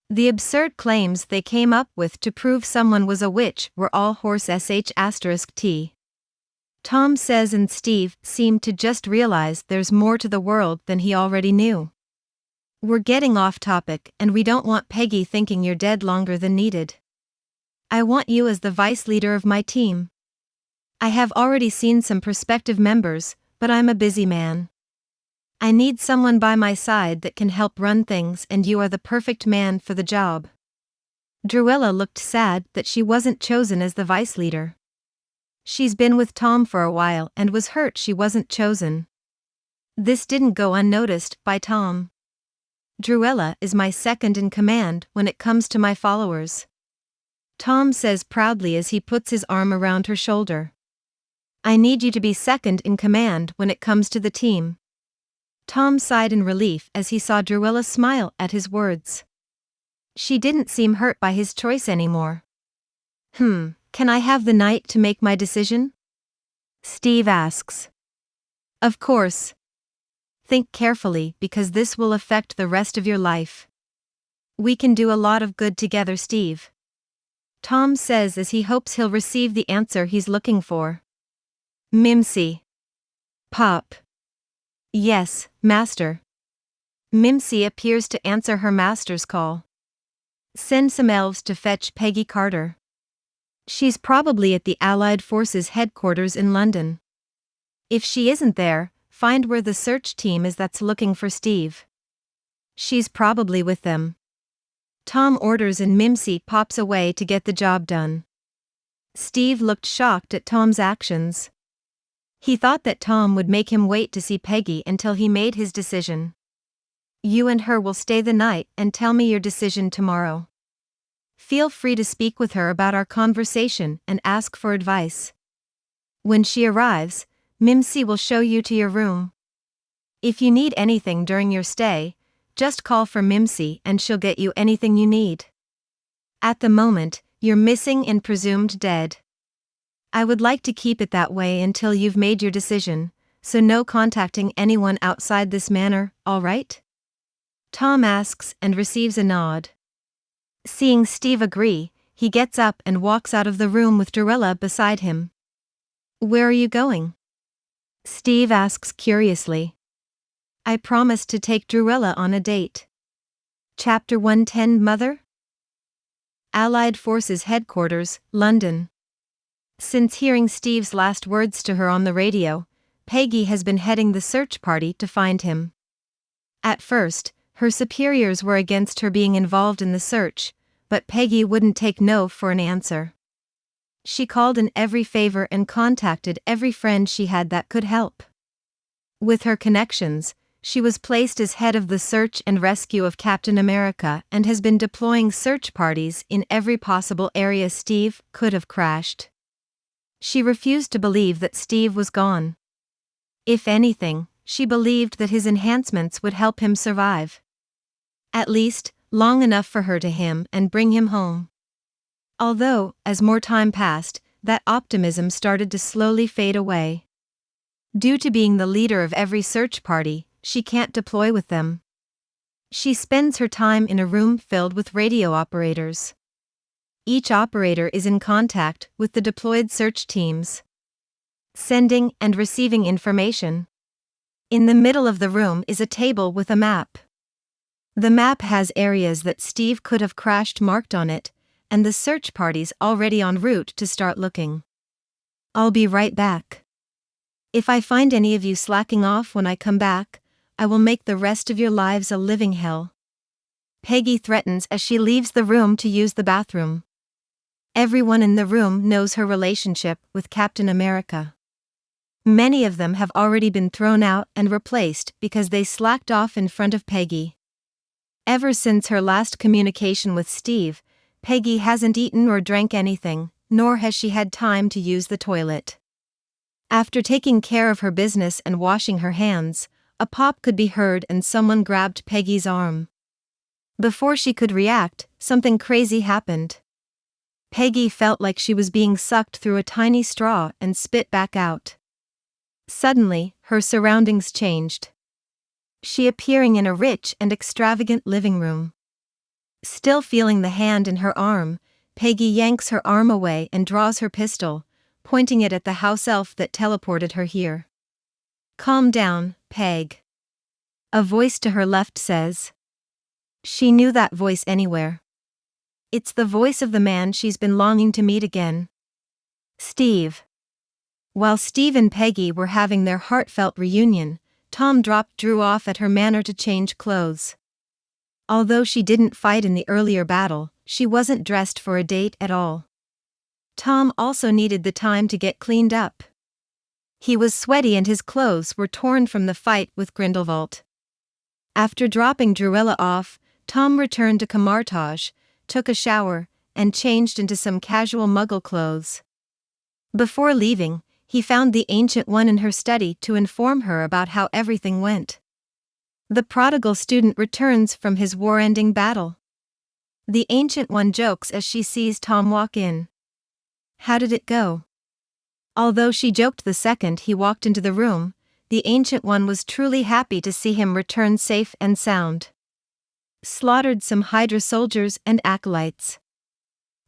The absurd claims they came up with to prove someone was a witch were all horse sh*t. Tom says, and Steve seemed to just realize there's more to the world than he already knew. We're getting off topic and we don't want Peggy thinking you're dead longer than needed. I want you as the vice leader of my team. I have already seen some prospective members, but I'm a busy man. I need someone by my side that can help run things, and you are the perfect man for the job. Druella looked sad that she wasn't chosen as the vice leader. She's been with Tom for a while and was hurt she wasn't chosen. This didn't go unnoticed by Tom. Druella is my second in command when it comes to my followers. Tom says proudly as he puts his arm around her shoulder. I need you to be second in command when it comes to the team. Tom sighed in relief as he saw Druella smile at his words. She didn't seem hurt by his choice anymore. Can I have the night to make my decision? Steve asks. Of course. Think carefully because this will affect the rest of your life. We can do a lot of good together, Steve. Tom says as he hopes he'll receive the answer he's looking for. Mimsy. Pop. Yes, Master. Mimsy appears to answer her master's call. Send some elves to fetch Peggy Carter. She's probably at the Allied Forces headquarters in London. If she isn't there, find where the search team is that's looking for Steve. She's probably with them. Tom orders and Mimsy pops away to get the job done. Steve looked shocked at Tom's actions. He thought that Tom would make him wait to see Peggy until he made his decision. You and her will stay the night and tell me your decision tomorrow. Feel free to speak with her about our conversation and ask for advice. When she arrives, Mimsy will show you to your room. If you need anything during your stay, just call for Mimsy and she'll get you anything you need. At the moment, you're missing and presumed dead. I would like to keep it that way until you've made your decision, so no contacting anyone outside this manor, all right? Tom asks and receives a nod. Seeing Steve agree, he gets up and walks out of the room with Druella beside him. Where are you going? Steve asks curiously. I promised to take Druella on a date. Chapter 110 Mother? Allied Forces Headquarters, London. Since hearing Steve's last words to her on the radio, Peggy has been heading the search party to find him. At first, her superiors were against her being involved in the search, but Peggy wouldn't take no for an answer. She called in every favor and contacted every friend she had that could help. With her connections, she was placed as head of the search and rescue of Captain America and has been deploying search parties in every possible area Steve could have crashed. She refused to believe that Steve was gone. If anything, she believed that his enhancements would help him survive. At least, long enough for her to him and bring him home. Although, as more time passed, that optimism started to slowly fade away. Due to being the leader of every search party, she can't deploy with them. She spends her time in a room filled with radio operators. Each operator is in contact with the deployed search teams, sending and receiving information. In the middle of the room is a table with a map. The map has areas that Steve could have crashed marked on it, and the search party's already en route to start looking. I'll be right back. If I find any of you slacking off when I come back, I will make the rest of your lives a living hell. Peggy threatens as she leaves the room to use the bathroom. Everyone in the room knows her relationship with Captain America. Many of them have already been thrown out and replaced because they slacked off in front of Peggy. Ever since her last communication with Steve, Peggy hasn't eaten or drank anything, nor has she had time to use the toilet. After taking care of her business and washing her hands, a pop could be heard and someone grabbed Peggy's arm. Before she could react, something crazy happened. Peggy felt like she was being sucked through a tiny straw and spit back out. Suddenly, her surroundings changed. She appearing in a rich and extravagant living room. Still feeling the hand in her arm, Peggy yanks her arm away and draws her pistol, pointing it at the house elf that teleported her here. "Calm down, Peg." A voice to her left says. She knew that voice anywhere. It's the voice of the man she's been longing to meet again. Steve. While Steve and Peggy were having their heartfelt reunion, Tom dropped Drew off at her manor to change clothes. Although she didn't fight in the earlier battle, she wasn't dressed for a date at all. Tom also needed the time to get cleaned up. He was sweaty and his clothes were torn from the fight with Grindelwald. After dropping Drewella off, Tom returned to Camartage, took a shower, and changed into some casual muggle clothes. Before leaving, he found the Ancient One in her study to inform her about how everything went. The prodigal student returns from his war-ending battle. The Ancient One jokes as she sees Tom walk in. How did it go? Although she joked the second he walked into the room, the Ancient One was truly happy to see him return safe and sound. Slaughtered some Hydra soldiers and acolytes.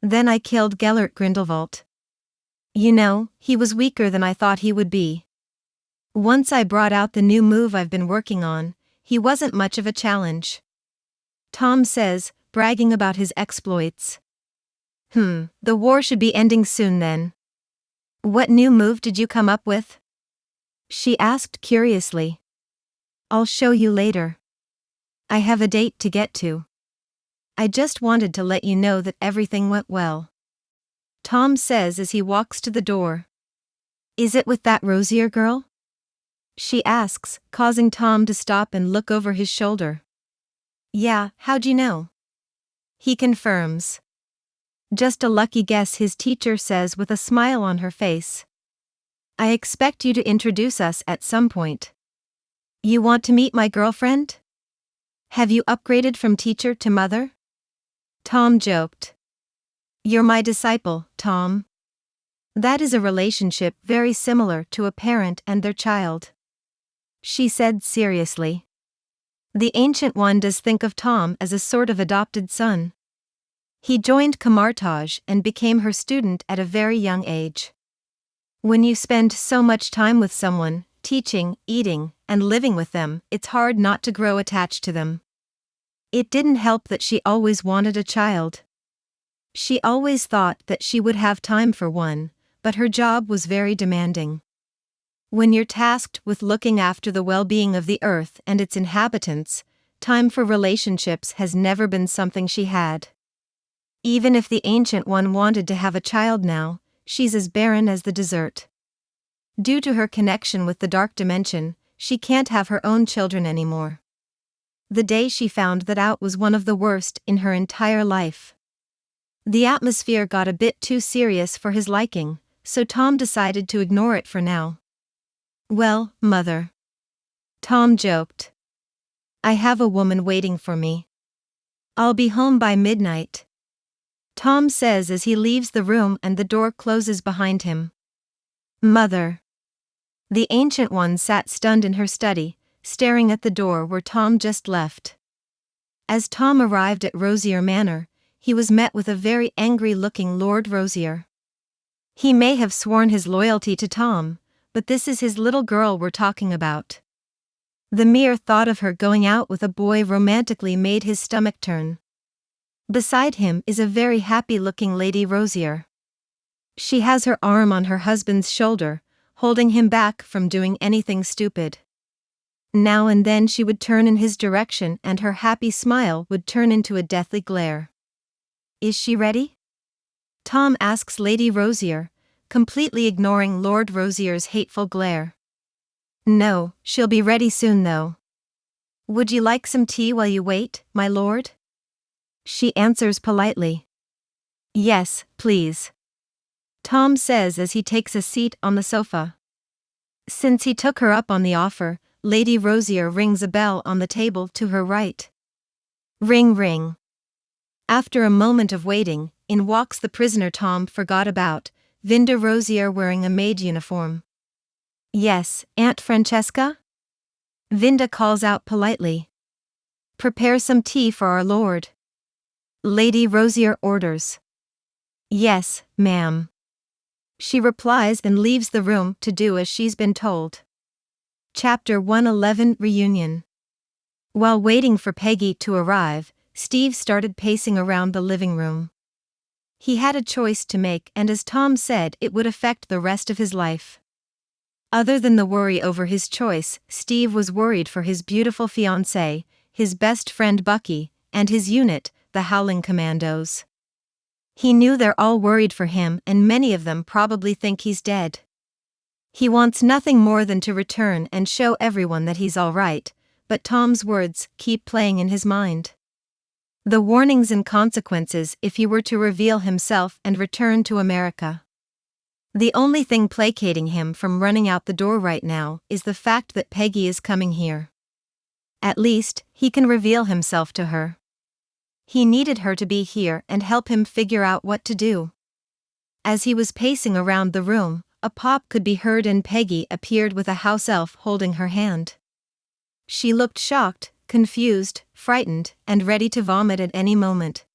Then I killed Gellert Grindelwald. You know, he was weaker than I thought he would be. Once I brought out the new move I've been working on, he wasn't much of a challenge. Tom says, bragging about his exploits. The war should be ending soon then. What new move did you come up with? She asked curiously. I'll show you later. I have a date to get to. I just wanted to let you know that everything went well. Tom says as he walks to the door. Is it with that rosier girl? She asks, causing Tom to stop and look over his shoulder. Yeah, how'd you know? He confirms. Just a lucky guess, his teacher says with a smile on her face. I expect you to introduce us at some point. You want to meet my girlfriend? Have you upgraded from teacher to mother? Tom joked. You're my disciple, Tom. That is a relationship very similar to a parent and their child. She said seriously. The Ancient One does think of Tom as a sort of adopted son. He joined Camartage and became her student at a very young age. When you spend so much time with someone, teaching, eating, and living with them, it's hard not to grow attached to them. It didn't help that she always wanted a child. She always thought that she would have time for one, but her job was very demanding. When you're tasked with looking after the well-being of the earth and its inhabitants, time for relationships has never been something she had. Even if the Ancient One wanted to have a child now, she's as barren as the desert. Due to her connection with the dark dimension, she can't have her own children anymore. The day she found that out was one of the worst in her entire life. The atmosphere got a bit too serious for his liking, so Tom decided to ignore it for now. Well, Mother. Tom joked. I have a woman waiting for me. I'll be home by midnight. Tom says as he leaves the room and the door closes behind him. Mother. The Ancient One sat stunned in her study, staring at the door where Tom just left. As Tom arrived at Rosier Manor, he was met with a very angry-looking Lord Rosier. He may have sworn his loyalty to Tom, but this is his little girl we're talking about. The mere thought of her going out with a boy romantically made his stomach turn. Beside him is a very happy-looking Lady Rosier. She has her arm on her husband's shoulder, holding him back from doing anything stupid. Now and then she would turn in his direction and her happy smile would turn into a deathly glare. "Is she ready?" Tom asks Lady Rosier, completely ignoring Lord Rosier's hateful glare. "No, she'll be ready soon though. Would you like some tea while you wait, my lord?" She answers politely. "Yes, please," Tom says as he takes a seat on the sofa. Since he took her up on the offer, Lady Rosier rings a bell on the table to her right. Ring ring. After a moment of waiting, in walks the prisoner Tom forgot about, Vinda Rosier wearing a maid uniform. "Yes, Aunt Francesca?" Vinda calls out politely. "Prepare some tea for our lord," Lady Rosier orders. "Yes, ma'am," she replies and leaves the room to do as she's been told. Chapter 111 Reunion. While waiting for Peggy to arrive, Steve started pacing around the living room. He had a choice to make, and as Tom said, it would affect the rest of his life. Other than the worry over his choice, Steve was worried for his beautiful fiancée, his best friend Bucky, and his unit, the Howling Commandos. He knew they're all worried for him and many of them probably think he's dead. He wants nothing more than to return and show everyone that he's all right, but Tom's words keep playing in his mind. The warnings and consequences if he were to reveal himself and return to America. The only thing placating him from running out the door right now is the fact that Peggy is coming here. At least, he can reveal himself to her. He needed her to be here and help him figure out what to do. As he was pacing around the room, a pop could be heard and Peggy appeared with a house elf holding her hand. She looked shocked, confused, frightened, and ready to vomit at any moment.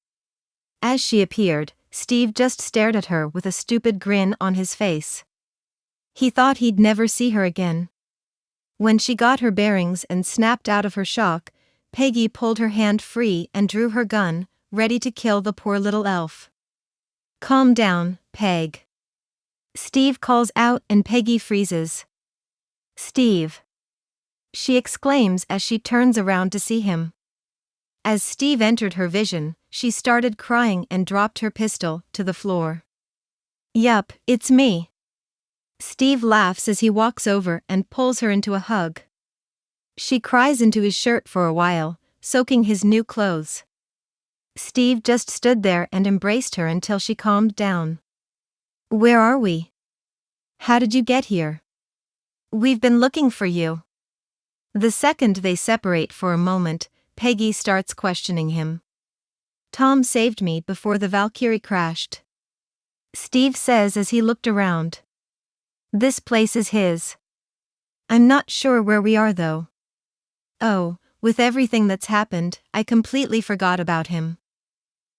As she appeared, Steve just stared at her with a stupid grin on his face. He thought he'd never see her again. When she got her bearings and snapped out of her shock, Peggy pulled her hand free and drew her gun, ready to kill the poor little elf. "Calm down, Peg," Steve calls out and Peggy freezes. "Steve!" she exclaims as she turns around to see him. As Steve entered her vision, she started crying and dropped her pistol to the floor. "Yup, it's me." Steve laughs as he walks over and pulls her into a hug. She cries into his shirt for a while, soaking his new clothes. Steve just stood there and embraced her until she calmed down. "Where are we? How did you get here? We've been looking for you." The second they separate for a moment, Peggy starts questioning him. "Tom saved me before the Valkyrie crashed," Steve says as he looked around. "This place is his. I'm not sure where we are though. Oh, with everything that's happened, I completely forgot about him,"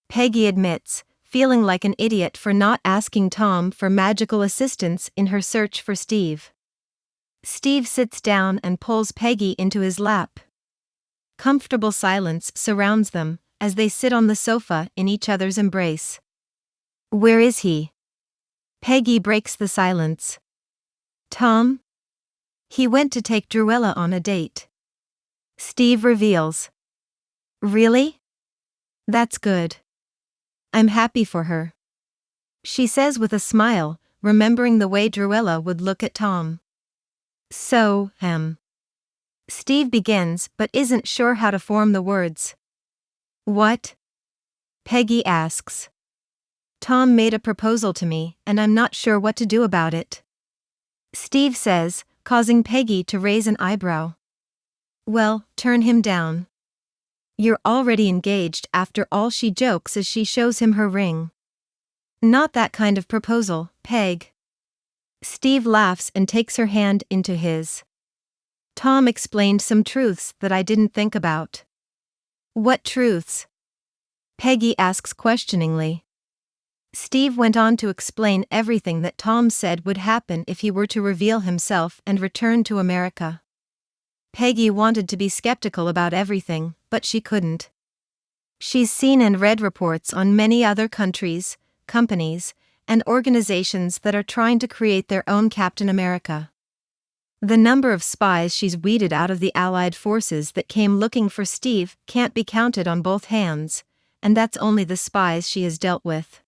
Peggy admits, feeling like an idiot for not asking Tom for magical assistance in her search for Steve. Steve sits down and pulls Peggy into his lap. Comfortable silence surrounds them as they sit on the sofa in each other's embrace. "Where is he?" Peggy breaks the silence. "Tom? He went to take Druella on a date," Steve reveals. "Really? That's good. I'm happy for her," she says with a smile, remembering the way Druella would look at Tom. "So, Steve begins but isn't sure how to form the words. "What?" Peggy asks. "Tom made a proposal to me and I'm not sure what to do about it," Steve says, causing Peggy to raise an eyebrow. "Well, turn him down. You're already engaged after all," she jokes as she shows him her ring. "Not that kind of proposal, Peg." Steve laughs and takes her hand into his. "Tom explained some truths that I didn't think about. What truths? Peggy asks questioningly. Steve went on to explain everything that Tom said would happen if he were to reveal himself and return to America. Peggy wanted to be skeptical about everything, but she couldn't. She's seen and read reports on many other countries, companies, and organizations that are trying to create their own Captain America. The number of spies she's weeded out of the Allied forces that came looking for Steve can't be counted on both hands, and that's only the spies she has dealt with.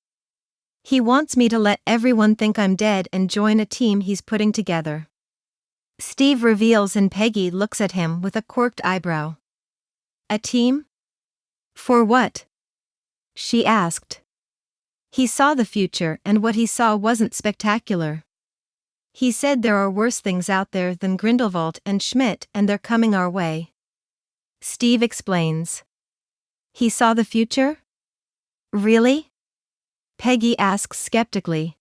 He wants me to let everyone think I'm dead and join a team he's putting together. Steve reveals and Peggy looks at him with a quirked eyebrow. A team? For what? She asked. He saw the future and what he saw wasn't spectacular. He said there are worse things out there than Grindelwald and Schmidt and they're coming our way. Steve explains. He saw the future? Really? Peggy asks skeptically.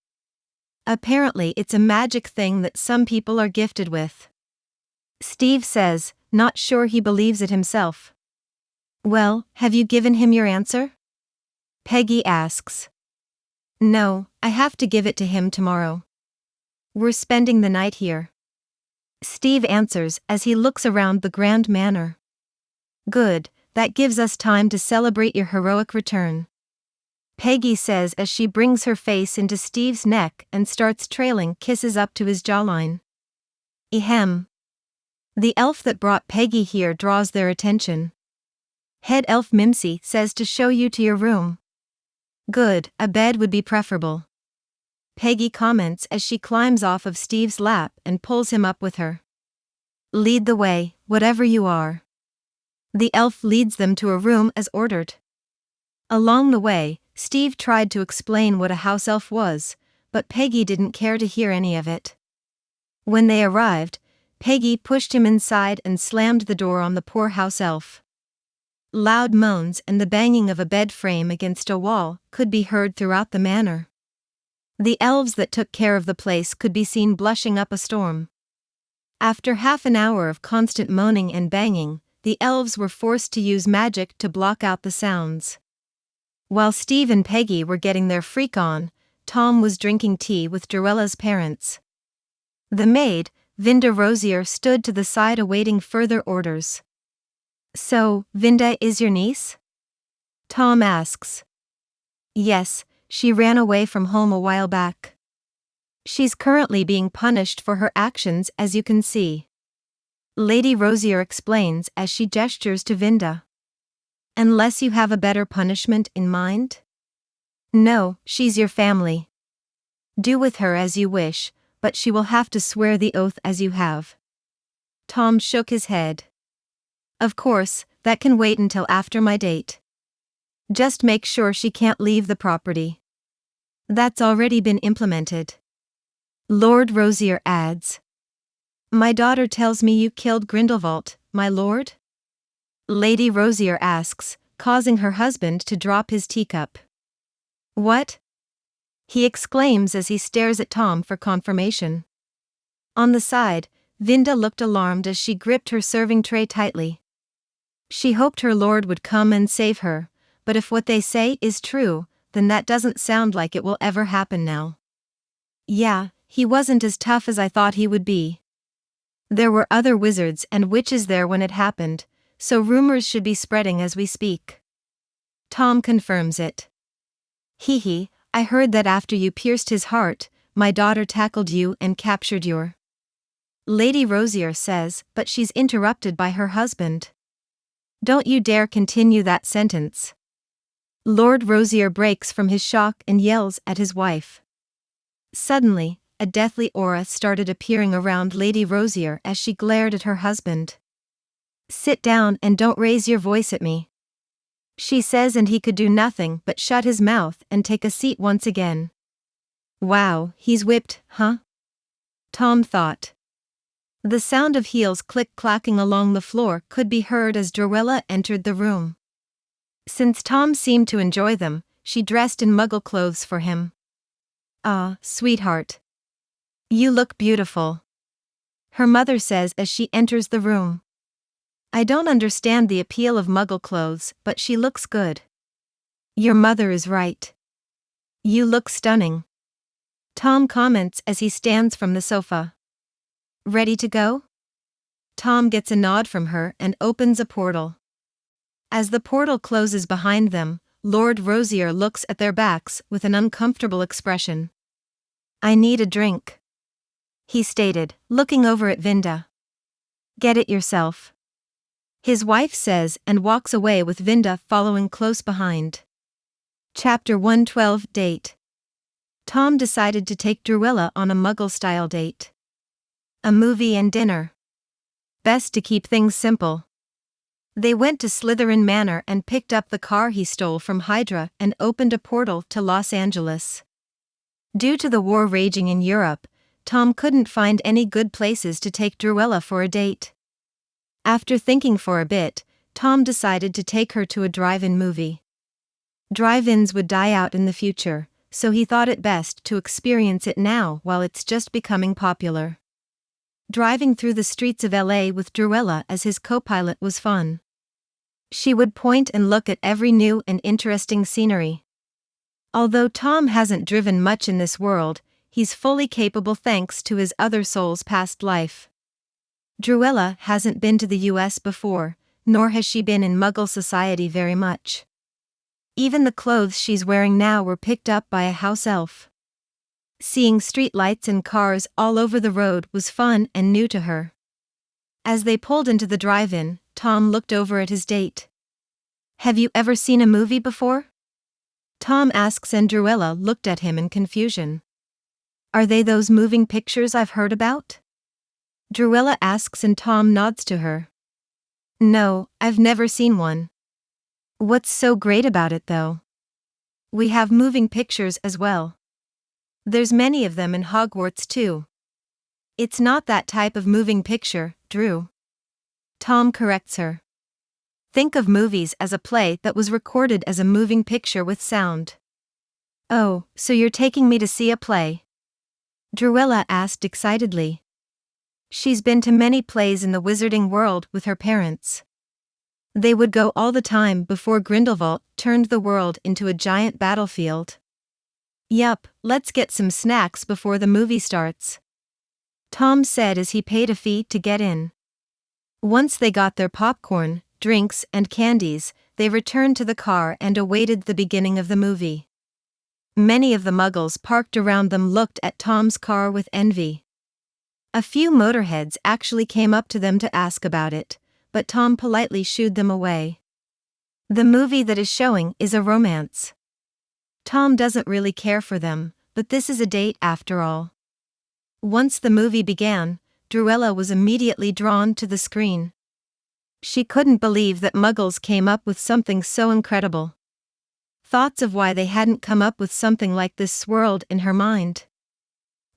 Apparently it's a magic thing that some people are gifted with. Steve says, not sure he believes it himself. Well, have you given him your answer? Peggy asks. No, I have to give it to him tomorrow. We're spending the night here. Steve answers as he looks around the grand manor. Good, that gives us time to celebrate your heroic return. Peggy says as she brings her face into Steve's neck and starts trailing kisses up to his jawline. Ahem. The elf that brought Peggy here draws their attention. Head elf Mimsy says to show you to your room. Good, a bed would be preferable. Peggy comments as she climbs off of Steve's lap and pulls him up with her. Lead the way, whatever you are. The elf leads them to a room as ordered. Along the way, Steve tried to explain what a house elf was, but Peggy didn't care to hear any of it. When they arrived, Peggy pushed him inside and slammed the door on the poor house elf. Loud moans and the banging of a bed frame against a wall could be heard throughout the manor. The elves that took care of the place could be seen blushing up a storm. After half an hour of constant moaning and banging, the elves were forced to use magic to block out the sounds. While Steve and Peggy were getting their freak on, Tom was drinking tea with Jorella's parents. The maid, Vinda Rosier, stood to the side awaiting further orders. So, Vinda is your niece? Tom asks. Yes, she ran away from home a while back. She's currently being punished for her actions, as you can see. Lady Rosier explains as she gestures to Vinda. Unless you have a better punishment in mind? No, she's your family. Do with her as you wish, but she will have to swear the oath as you have. Tom shook his head. Of course, that can wait until after my date. Just make sure she can't leave the property. That's already been implemented. Lord Rosier adds. My daughter tells me you killed Grindelwald, my lord? Lady Rosier asks, causing her husband to drop his teacup. What? He exclaims as he stares at Tom for confirmation. On the side, Vinda looked alarmed as she gripped her serving tray tightly. She hoped her lord would come and save her, but if what they say is true, then that doesn't sound like it will ever happen now. Yeah, he wasn't as tough as I thought he would be. There were other wizards and witches there when it happened, so rumors should be spreading as we speak. Tom confirms it. Hee hee, I heard that after you pierced his heart, my daughter tackled you and captured your. Lady Rosier says, but she's interrupted by her husband. Don't you dare continue that sentence. Lord Rosier breaks from his shock and yells at his wife. Suddenly, a deathly aura started appearing around Lady Rosier as she glared at her husband. Sit down and don't raise your voice at me. She says, and he could do nothing but shut his mouth and take a seat once again. Wow, he's whipped, huh? Tom thought. The sound of heels click-clacking along the floor could be heard as Dorella entered the room. Since Tom seemed to enjoy them, she dressed in muggle clothes for him. Ah, sweetheart. You look beautiful. Her mother says as she enters the room. I don't understand the appeal of Muggle clothes, but she looks good. Your mother is right. You look stunning. Tom comments as he stands from the sofa. Ready to go? Tom gets a nod from her and opens a portal. As the portal closes behind them, Lord Rosier looks at their backs with an uncomfortable expression. I need a drink, he stated, looking over at Vinda. Get it yourself, his wife says and walks away with Vinda following close behind. Chapter 112 Date. Tom decided to take Druella on a Muggle-style date. A movie and dinner. Best to keep things simple. They went to Slytherin Manor and picked up the car he stole from Hydra and opened a portal to Los Angeles. Due to the war raging in Europe, Tom couldn't find any good places to take Druella for a date. After thinking for a bit, Tom decided to take her to a drive-in movie. Drive-ins would die out in the future, so he thought it best to experience it now while it's just becoming popular. Driving through the streets of LA with Druella as his co-pilot was fun. She would point and look at every new and interesting scenery. Although Tom hasn't driven much in this world, he's fully capable thanks to his other soul's past life. Druella hasn't been to the US before, nor has she been in Muggle society very much. Even the clothes she's wearing now were picked up by a house elf. Seeing street lights and cars all over the road was fun and new to her. As they pulled into the drive-in, Tom looked over at his date. Have you ever seen a movie before? Tom asks and Druella looked at him in confusion. Are they those moving pictures I've heard about? Druella asks and Tom nods to her. No, I've never seen one. What's so great about it though? We have moving pictures as well. There's many of them in Hogwarts too. It's not that type of moving picture, Drew. Tom corrects her. Think of movies as a play that was recorded as a moving picture with sound. Oh, so you're taking me to see a play? Druella asked excitedly. She's been to many plays in the wizarding world with her parents. They would go all the time before Grindelwald turned the world into a giant battlefield. Yup, let's get some snacks before the movie starts, Tom said as he paid a fee to get in. Once they got their popcorn, drinks, and candies, they returned to the car and awaited the beginning of the movie. Many of the Muggles parked around them looked at Tom's car with envy. A few motorheads actually came up to them to ask about it, but Tom politely shooed them away. The movie that is showing is a romance. Tom doesn't really care for them, but this is a date after all. Once the movie began, Druella was immediately drawn to the screen. She couldn't believe that Muggles came up with something so incredible. Thoughts of why they hadn't come up with something like this swirled in her mind.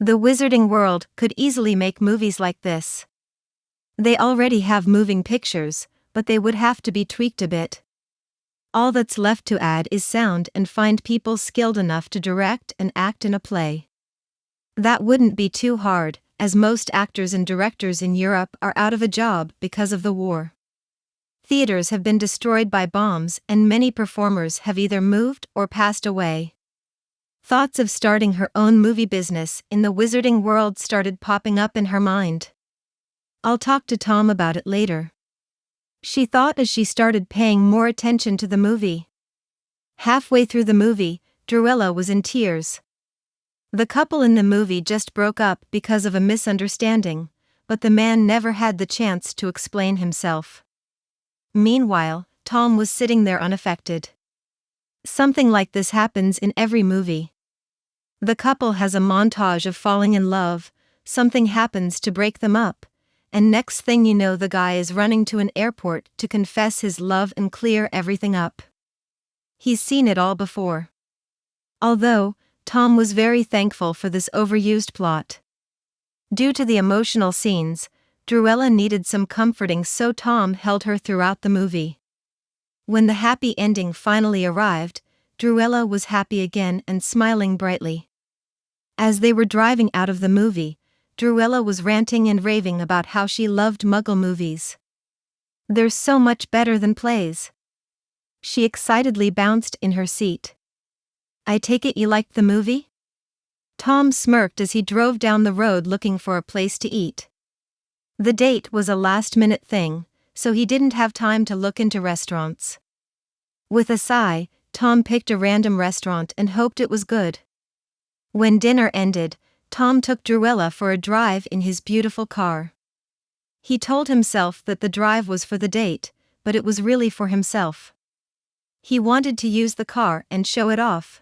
The wizarding world could easily make movies like this. They already have moving pictures, but they would have to be tweaked a bit. All that's left to add is sound and find people skilled enough to direct and act in a play. That wouldn't be too hard, as most actors and directors in Europe are out of a job because of the war. Theaters have been destroyed by bombs and many performers have either moved or passed away. Thoughts of starting her own movie business in the wizarding world started popping up in her mind. I'll talk to Tom about it later, she thought as she started paying more attention to the movie. Halfway through the movie, Druella was in tears. The couple in the movie just broke up because of a misunderstanding, but the man never had the chance to explain himself. Meanwhile, Tom was sitting there unaffected. Something like this happens in every movie. The couple has a montage of falling in love, something happens to break them up, and next thing you know the guy is running to an airport to confess his love and clear everything up. He's seen it all before. Although, Tom was very thankful for this overused plot. Due to the emotional scenes, Druella needed some comforting, so Tom held her throughout the movie. When the happy ending finally arrived, Druella was happy again and smiling brightly. As they were driving out of the movie, Druella was ranting and raving about how she loved Muggle movies. They're so much better than plays. She excitedly bounced in her seat. I take it you liked the movie? Tom smirked as he drove down the road looking for a place to eat. The date was a last-minute thing, so he didn't have time to look into restaurants. With a sigh, Tom picked a random restaurant and hoped it was good. When dinner ended, Tom took Druella for a drive in his beautiful car. He told himself that the drive was for the date, but it was really for himself. He wanted to use the car and show it off.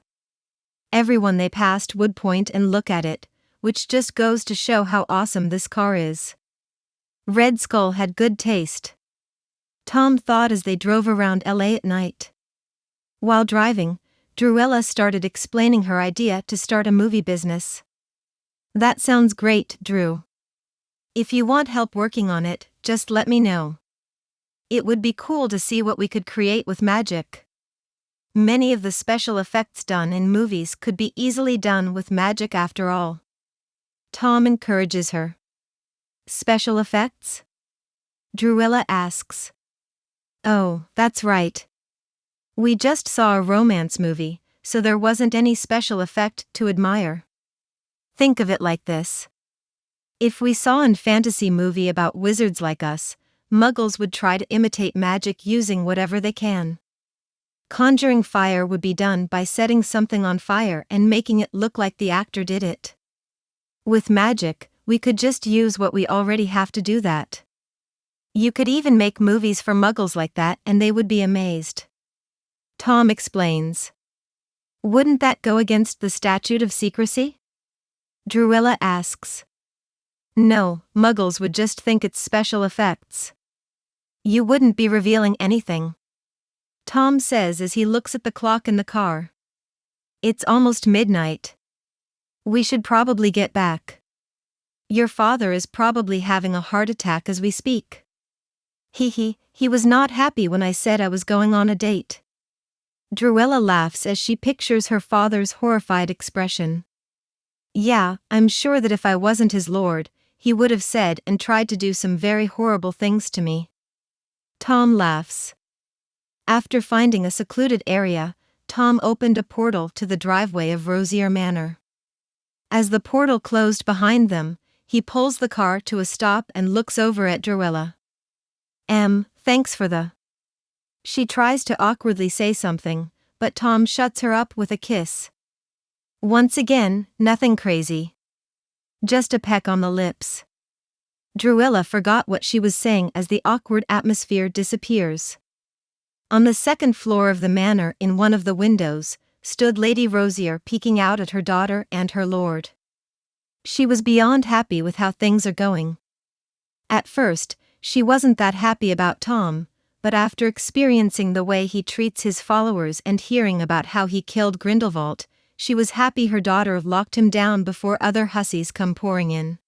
Everyone they passed would point and look at it, which just goes to show how awesome this car is. Red Skull had good taste. Tom thought as they drove around LA at night. While driving, Druella started explaining her idea to start a movie business. That sounds great, Drew. If you want help working on it, just let me know. It would be cool to see what we could create with magic. Many of the special effects done in movies could be easily done with magic after all. Tom encourages her. Special effects? Druella asks. Oh, that's right. We just saw a romance movie, so there wasn't any special effect to admire. Think of it like this. If we saw a fantasy movie about wizards like us, muggles would try to imitate magic using whatever they can. Conjuring fire would be done by setting something on fire and making it look like the actor did it. With magic, we could just use what we already have to do that. You could even make movies for muggles like that and they would be amazed. Tom explains. Wouldn't that go against the statute of secrecy? Druella asks. No, muggles would just think it's special effects. You wouldn't be revealing anything. Tom says as he looks at the clock in the car. It's almost midnight. We should probably get back. Your father is probably having a heart attack as we speak. He was not happy when I said I was going on a date. Druella laughs as she pictures her father's horrified expression. Yeah, I'm sure that if I wasn't his lord, he would have said and tried to do some very horrible things to me. Tom laughs. After finding a secluded area, Tom opened a portal to the driveway of Rosier Manor. As the portal closed behind them, he pulls the car to a stop and looks over at Druella. Thanks for the... She tries to awkwardly say something, but Tom shuts her up with a kiss. Once again, nothing crazy. Just a peck on the lips. Druella forgot what she was saying as the awkward atmosphere disappears. On the second floor of the manor in one of the windows, stood Lady Rosier peeking out at her daughter and her lord. She was beyond happy with how things are going. At first, she wasn't that happy about Tom, but after experiencing the way he treats his followers and hearing about how he killed Grindelwald, she was happy her daughter locked him down before other hussies come pouring in.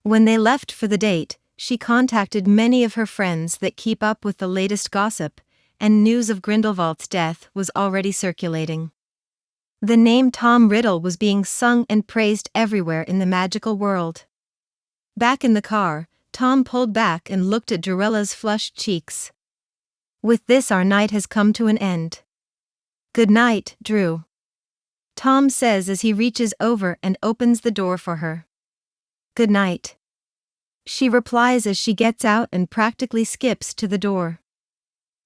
When they left for the date, she contacted many of her friends that keep up with the latest gossip, and news of Grindelwald's death was already circulating. The name Tom Riddle was being sung and praised everywhere in the magical world. Back in the car, Tom pulled back and looked at Druella's flushed cheeks. With this our night has come to an end. Good night, Drew. Tom says as he reaches over and opens the door for her. Good night. She replies as she gets out and practically skips to the door.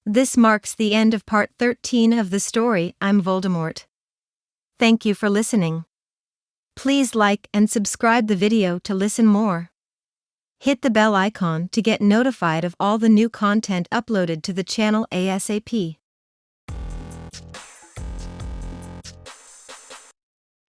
This marks the end of part 13 of the story, I'm Voldemort. Thank you for listening. Please like and subscribe the video to listen more. Hit the bell icon to get notified of all the new content uploaded to the channel ASAP.